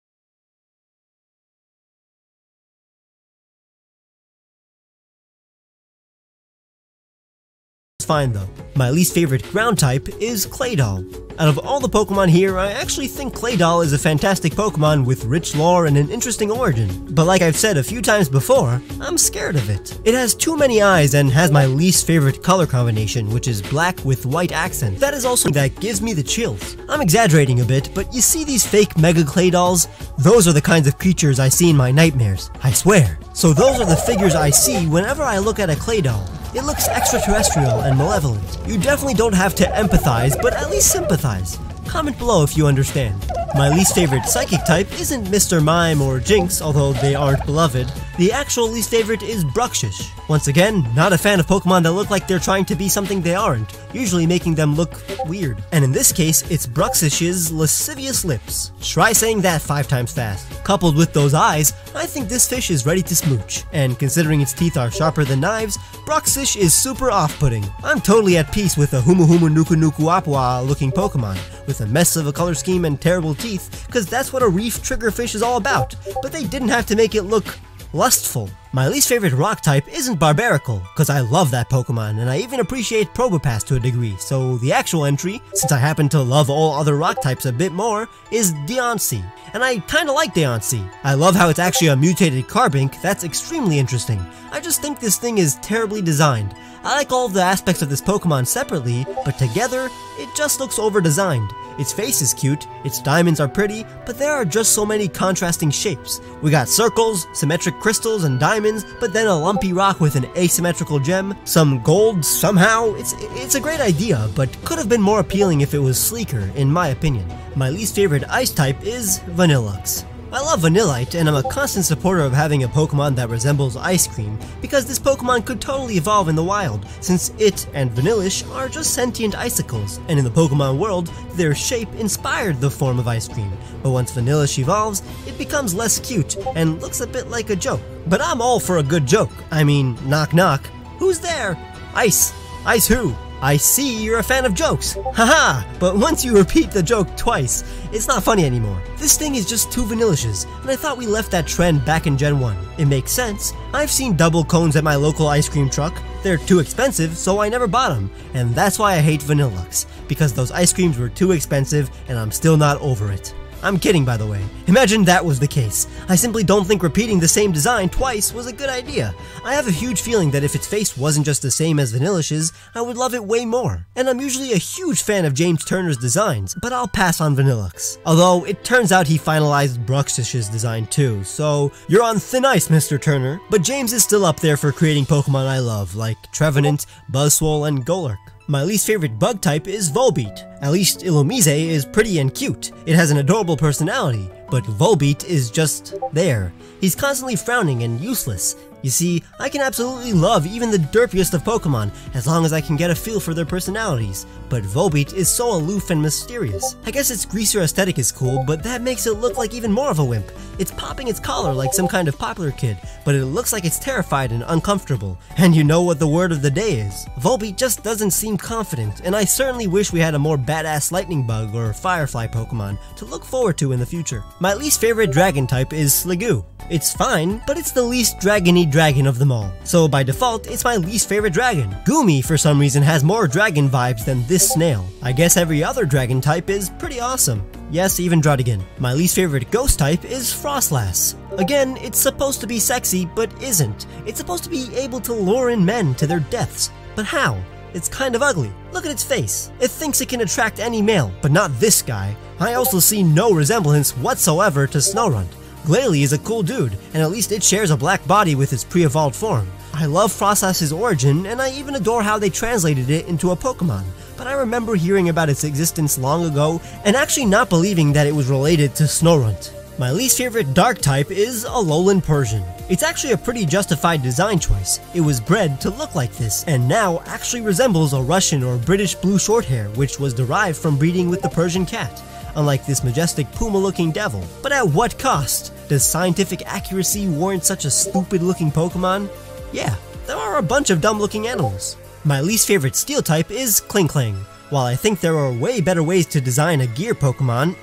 Fine though. My least favorite ground type is Claydol. Out of all the Pokemon here, I actually think Claydol is a fantastic Pokemon with rich lore and an interesting origin. But like I've said a few times before, I'm scared of it. It has too many eyes and has my least favorite color combination, which is black with white accent. That is also that gives me the chills. I'm exaggerating a bit, but you see these fake Mega Claydols? Those are the kinds of creatures I see in my nightmares, I swear. So those are the figures I see whenever I look at a Claydol. It looks extraterrestrial and malevolent. You definitely don't have to empathize, but at least sympathize. Comment below if you understand. My least favorite psychic type isn't Mr. Mime or Jinx, although they aren't beloved. The actual least favorite is Bruxish. Once again, not a fan of Pokemon that look like they're trying to be something they aren't, usually making them look weird. And in this case, it's Bruxish's lascivious lips. Try saying that 5 times fast. Coupled with those eyes, I think this fish is ready to smooch. And considering its teeth are sharper than knives, Bruxish is super off-putting. I'm totally at peace with a Humu Humu Nuku Nuku Apwa looking Pokemon, with a mess of a color scheme and terrible teeth, cause that's what a reef triggerfish is all about, but they didn't have to make it look lustful. My least favorite rock type isn't Barbaracle, cause I love that Pokemon, and I even appreciate Probopass to a degree, so the actual entry, since I happen to love all other rock types a bit more, is Deontay. And I kinda like Deontay. I love how it's actually a mutated Carbink, that's extremely interesting. I just think this thing is terribly designed. I like all of the aspects of this Pokemon separately, but together, it just looks over-designed. Its face is cute, its diamonds are pretty, but there are just so many contrasting shapes. We got circles, symmetric crystals, and diamonds, but then a lumpy rock with an asymmetrical gem, some gold somehow. It's a great idea, but could have been more appealing if it was sleeker, in my opinion. My least favorite ice type is Vanillux. I love Vanillite, and I'm a constant supporter of having a Pokemon that resembles ice cream, because this Pokemon could totally evolve in the wild, since it and Vanillish are just sentient icicles, and in the Pokemon world, their shape inspired the form of ice cream. But once Vanillish evolves, it becomes less cute, and looks a bit like a joke. But I'm all for a good joke. I mean, knock knock. Who's there? Ice. Ice who? I see you're a fan of jokes, haha, but once you repeat the joke twice, it's not funny anymore. This thing is just 2 Vanillishes, and I thought we left that trend back in Gen 1. It makes sense. I've seen double cones at my local ice cream truck. They're too expensive, so I never bought them, and that's why I hate Vanillux, because those ice creams were too expensive, and I'm still not over it. I'm kidding, by the way. Imagine that was the case. I simply don't think repeating the same design twice was a good idea. I have a huge feeling that if its face wasn't just the same as Vanillish's, I would love it way more. And I'm usually a huge fan of James Turner's designs, but I'll pass on Vanillux. Although, it turns out he finalized Bruxish's design too, so you're on thin ice, Mr. Turner. But James is still up there for creating Pokemon I love, like Trevenant, Buzzwole, and Golurk. My least favorite bug type is Volbeat. At least Illumise is pretty and cute. It has an adorable personality, but Volbeat is just there. He's constantly frowning and useless. You see, I can absolutely love even the derpiest of Pokemon, as long as I can get a feel for their personalities, but Volbeat is so aloof and mysterious. I guess its greaser aesthetic is cool, but that makes it look like even more of a wimp. It's popping its collar like some kind of popular kid, but it looks like it's terrified and uncomfortable. And you know what the word of the day is. Volbeat just doesn't seem confident, and I certainly wish we had a more badass lightning bug or firefly Pokemon to look forward to in the future. My least favorite dragon type is Sliggoo. It's fine, but it's the least dragony dragon of them all. So by default, it's my least favorite dragon. Goomy, for some reason, has more dragon vibes than this snail. I guess every other dragon type is pretty awesome. Yes, even Draudigan. My least favorite ghost type is Frostlass. Again, it's supposed to be sexy, but isn't. It's supposed to be able to lure in men to their deaths. But how? It's kind of ugly. Look at its face. It thinks it can attract any male, but not this guy. I also see no resemblance whatsoever to Snorunt. Glalie is a cool dude, and at least it shares a black body with its pre-evolved form. I love Frostlass's origin, and I even adore how they translated it into a Pokemon, but I remember hearing about its existence long ago, and actually not believing that it was related to Snorunt. My least favorite dark type is Alolan Persian. It's actually a pretty justified design choice. It was bred to look like this, and now actually resembles a Russian or British blue shorthair, which was derived from breeding with the Persian cat, unlike this majestic puma-looking devil. But at what cost? Does scientific accuracy warrant such a stupid-looking Pokemon? Yeah, there are a bunch of dumb-looking animals. My least favorite steel type is Klinklang. While I think there are way better ways to design a gear Pokemon,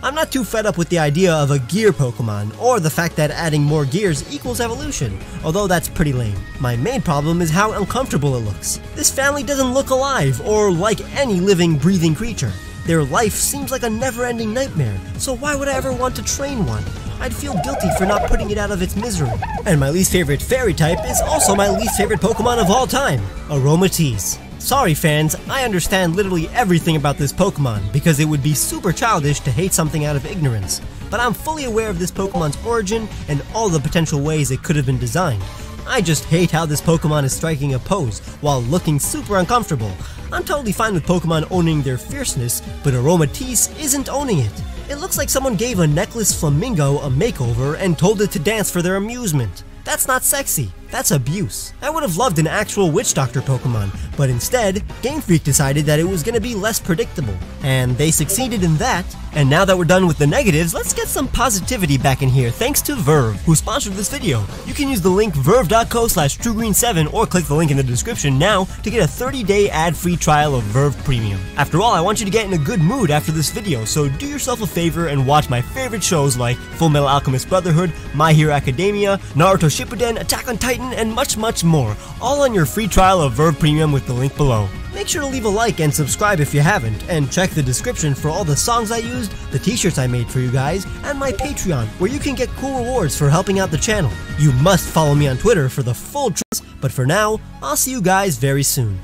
I'm not too fed up with the idea of a gear Pokemon, or the fact that adding more gears equals evolution, although that's pretty lame. My main problem is how uncomfortable it looks. This family doesn't look alive, or like any living, breathing creature. Their life seems like a never-ending nightmare, so why would I ever want to train one? I'd feel guilty for not putting it out of its misery. And my least favorite fairy type is also my least favorite Pokemon of all time, Aromatisse. Sorry fans, I understand literally everything about this Pokemon, because it would be super childish to hate something out of ignorance. But I'm fully aware of this Pokemon's origin and all the potential ways it could have been designed. I just hate how this Pokemon is striking a pose while looking super uncomfortable. I'm totally fine with Pokemon owning their fierceness, but Aromatisse isn't owning it. It looks like someone gave a necklace flamingo a makeover and told it to dance for their amusement. That's not sexy, that's abuse. I would have loved an actual Witch Doctor Pokemon, but instead, Game Freak decided that it was going to be less predictable. And they succeeded in that. And now that we're done with the negatives, let's get some positivity back in here thanks to Verve, who sponsored this video. You can use the link verve.co/truegreen7 or click the link in the description now to get a 30-day ad-free trial of Verve Premium. After all, I want you to get in a good mood after this video, so do yourself a favor and watch my favorite shows like Fullmetal Alchemist Brotherhood, My Hero Academia, Naruto Shippuden, Attack on Titan, and much more, all on your free trial of Verve Premium with the link below. Make sure to leave a like and subscribe if you haven't, and check the description for all the songs I used, the t-shirts I made for you guys, and my Patreon, where you can get cool rewards for helping out the channel. You must follow me on Twitter for the full truth, but for now, I'll see you guys very soon.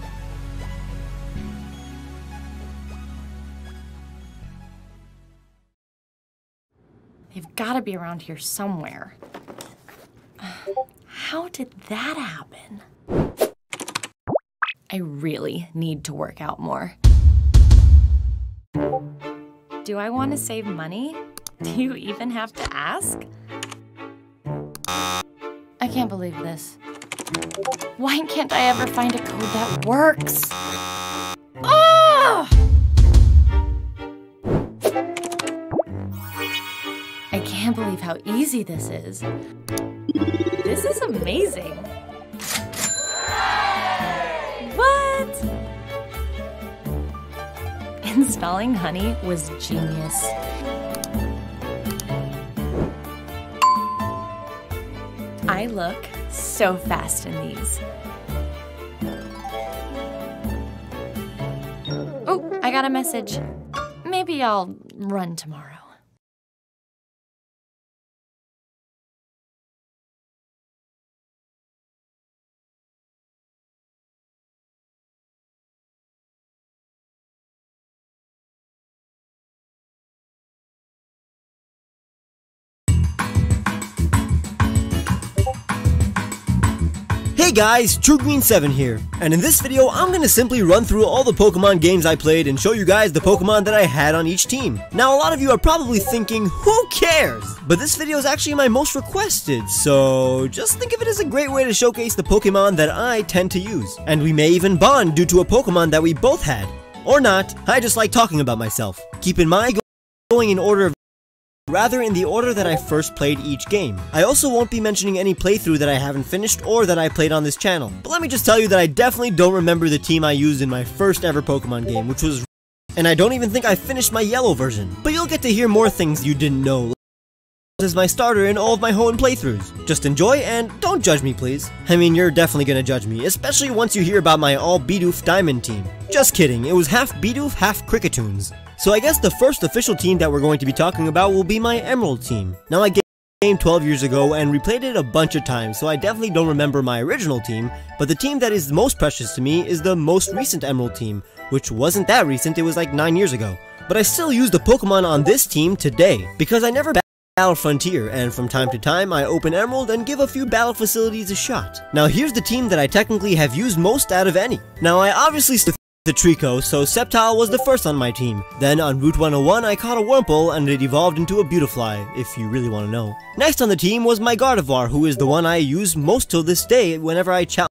They've got to be around here somewhere. How did that happen? I really need to work out more. Do I want to save money? Do you even have to ask? I can't believe this. Why can't I ever find a code that works? Oh! I can't believe how easy this is. This is amazing. What? Installing Honey was genius. I look so fast in these. Oh, I got a message. Maybe I'll run tomorrow. Hey guys, TrueGreen7 here, and in this video I'm gonna simply run through all the Pokemon games I played and show you guys the Pokemon that I had on each team. Now a lot of you are probably thinking, who cares? But this video is actually my most requested, so just think of it as a great way to showcase the Pokemon that I tend to use. And we may even bond due to a Pokemon that we both had. Or not, I just like talking about myself. Keep in mind, going in order of rather in the order that I first played each game. I also won't be mentioning any playthrough that I haven't finished or that I played on this channel. But let me just tell you that I definitely don't remember the team I used in my first ever Pokemon game, which was and I don't even think I finished my yellow version. But you'll get to hear more things you didn't know as my starter in all of my Hoenn playthroughs. Just enjoy and don't judge me, please. I mean, you're definitely gonna judge me, especially once you hear about my all Bidoof Diamond team. Just kidding, it was half Bidoof, half Krickettoons. So I guess the first official team that we're going to be talking about will be my Emerald team. Now I game 12 years ago and replayed it a bunch of times, so I definitely don't remember my original team, but the team that is most precious to me is the most recent Emerald team, which wasn't that recent, it was like 9 years ago. But I still use the Pokemon on this team today, because I never Battle Frontier, and from time to time I open Emerald and give a few battle facilities a shot. Now here's the team that I technically have used most out of any. Now I obviously still the Trico, so Sceptile was the first on my team. Then on Route 101 I caught a Wurmple and it evolved into a Beautifly, if you really want to know. Next on the team was my Gardevoir, who is the one I use most till this day whenever I challenge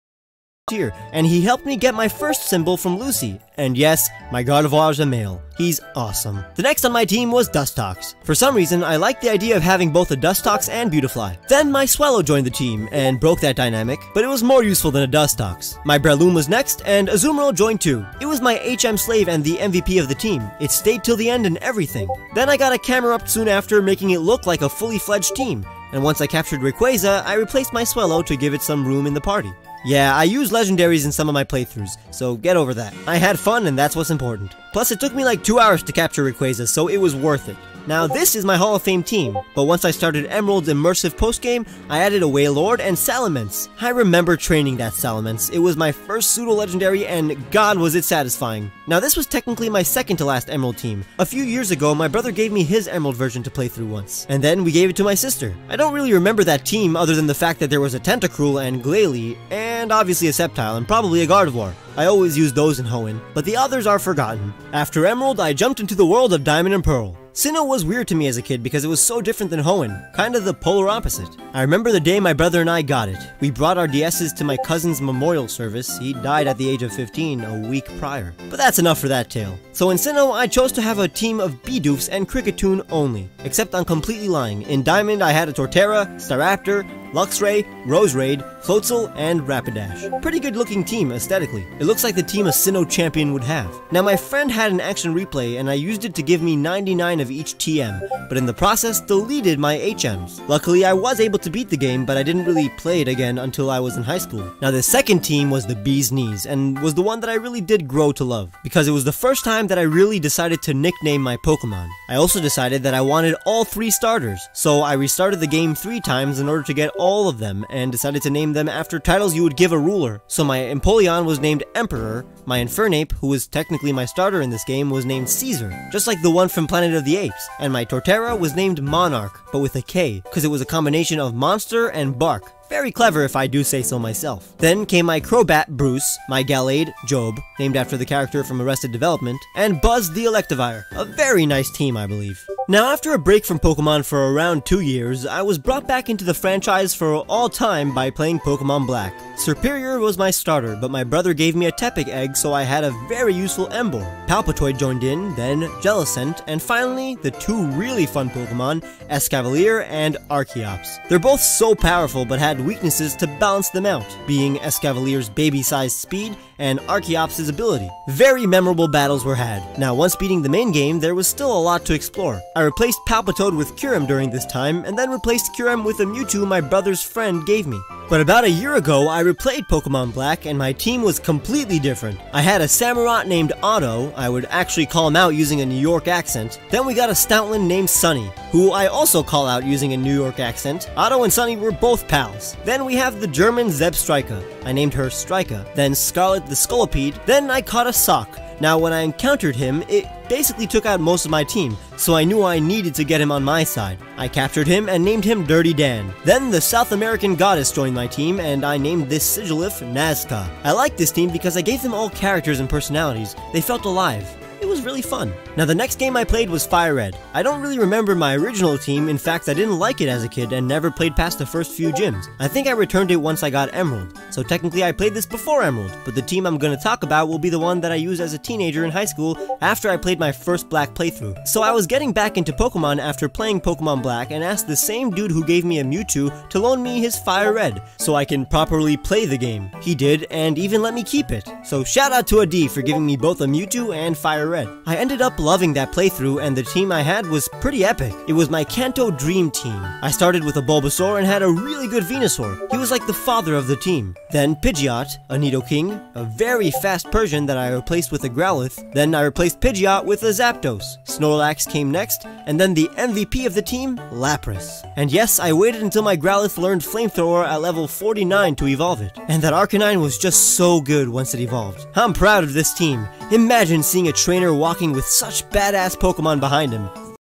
here, and he helped me get my first symbol from Lucy. And yes, my Gardevoir's a male. He's awesome. The next on my team was Dustox. For some reason, I liked the idea of having both a Dustox and Beautifly. Then my Swellow joined the team, and broke that dynamic, but it was more useful than a Dustox. My Breloom was next, and Azumarill joined too. It was my HM Slave and the MVP of the team. It stayed till the end and everything. Then I got a Camerupt soon after, making it look like a fully fledged team. And once I captured Rayquaza, I replaced my Swellow to give it some room in the party. Yeah, I use legendaries in some of my playthroughs, so get over that. I had fun and that's what's important. Plus it took me like 2 hours to capture Rayquaza, so it was worth it. Now this is my Hall of Fame team, but once I started Emerald's immersive postgame, I added a Wailord and Salamence. I remember training that Salamence. It was my first pseudo-legendary and god was it satisfying. Now this was technically my second to last Emerald team. A few years ago, my brother gave me his Emerald version to play through once, and then we gave it to my sister. I don't really remember that team other than the fact that there was a Tentacruel and Glalie, and obviously a Sceptile, and probably a Gardevoir. I always use those in Hoenn, but the others are forgotten. After Emerald, I jumped into the world of Diamond and Pearl. Sinnoh was weird to me as a kid because it was so different than Hoenn, kind of the polar opposite. I remember the day my brother and I got it. We brought our DS's to my cousin's memorial service. He died at the age of 15 a week prior. But that's enough for that tale. So in Sinnoh, I chose to have a team of Bidoofs and Kricketune only, except I'm completely lying. In Diamond, I had a Torterra, Staraptor, Luxray, Roserade, Floatzel, and Rapidash. Pretty good looking team aesthetically. It looks like the team a Sinnoh champion would have. Now my friend had an action replay and I used it to give me 99 of each TM, but in the process deleted my HMs. Luckily I was able to beat the game, but I didn't really play it again until I was in high school. Now the second team was the Bee's Knees, and was the one that I really did grow to love, because it was the first time that I really decided to nickname my Pokemon. I also decided that I wanted all 3 starters, so I restarted the game 3 times in order to get all of them, and decided to name them after titles you would give a ruler. So my Empoleon was named Emperor, my Infernape, who was technically my starter in this game, was named Caesar, just like the one from Planet of the Apes, and my Torterra was named Monarch, but with a K, because it was a combination of monster and bark. Very clever if I do say so myself. Then came my Crobat, Bruce, my Gallade, Job, named after the character from Arrested Development, and Buzz the Electivire. A very nice team, I believe. Now after a break from Pokemon for around 2 years, I was brought back into the franchise for all time by playing Pokemon Black. Serperior was my starter, but my brother gave me a Tepig egg, so I had a very useful Emboar. Palpitoid joined in, then Jellicent, and finally, the 2 really fun Pokemon, Escavalier and Archeops. They're both so powerful, but had weaknesses to balance them out, being Escavalier's baby-sized speed and Archeops' ability. Very memorable battles were had. Now once beating the main game, there was still a lot to explore. I replaced Palpitoad with Kyurem during this time, and then replaced Kyurem with a Mewtwo my brother's friend gave me. But about a year ago, I replayed Pokemon Black, and my team was completely different. I had a Samurott named Otto. I would actually call him out using a New York accent. Then we got a Stoutland named Sunny, who I also call out using a New York accent. Otto and Sunny were both pals. Then we have the German Zebstrika. I named her Strika. Then Scarlet the Scolipede. Then I caught a Sock. Now when I encountered him, it basically took out most of my team, so I knew I needed to get him on my side. I captured him and named him Dirty Dan. Then the South American Goddess joined my team, and I named this Sigilyph Nazca. I liked this team because I gave them all characters and personalities. They felt alive. It was really fun. Now the next game I played was Fire Red. I don't really remember my original team. In fact, I didn't like it as a kid and never played past the first few gyms. I think I returned it once I got Emerald. So technically I played this before Emerald, but the team I'm going to talk about will be the one that I used as a teenager in high school after I played my first Black playthrough. So I was getting back into Pokemon after playing Pokemon Black and asked the same dude who gave me a Mewtwo to loan me his Fire Red so I can properly play the game. He did, and even let me keep it. So shout out to Adi for giving me both a Mewtwo and Fire Red. I ended up loving that playthrough, and the team I had was pretty epic. It was my Kanto Dream Team. I started with a Bulbasaur and had a really good Venusaur. He was like the father of the team. Then Pidgeot, a Nidoking, a very fast Persian that I replaced with a Growlithe. Then I replaced Pidgeot with a Zapdos. Snorlax came next, and then the MVP of the team, Lapras. And yes, I waited until my Growlithe learned Flamethrower at level 49 to evolve it. And that Arcanine was just so good once it evolved. I'm proud of this team. Imagine seeing a trainer walking with such badass Pokemon behind him.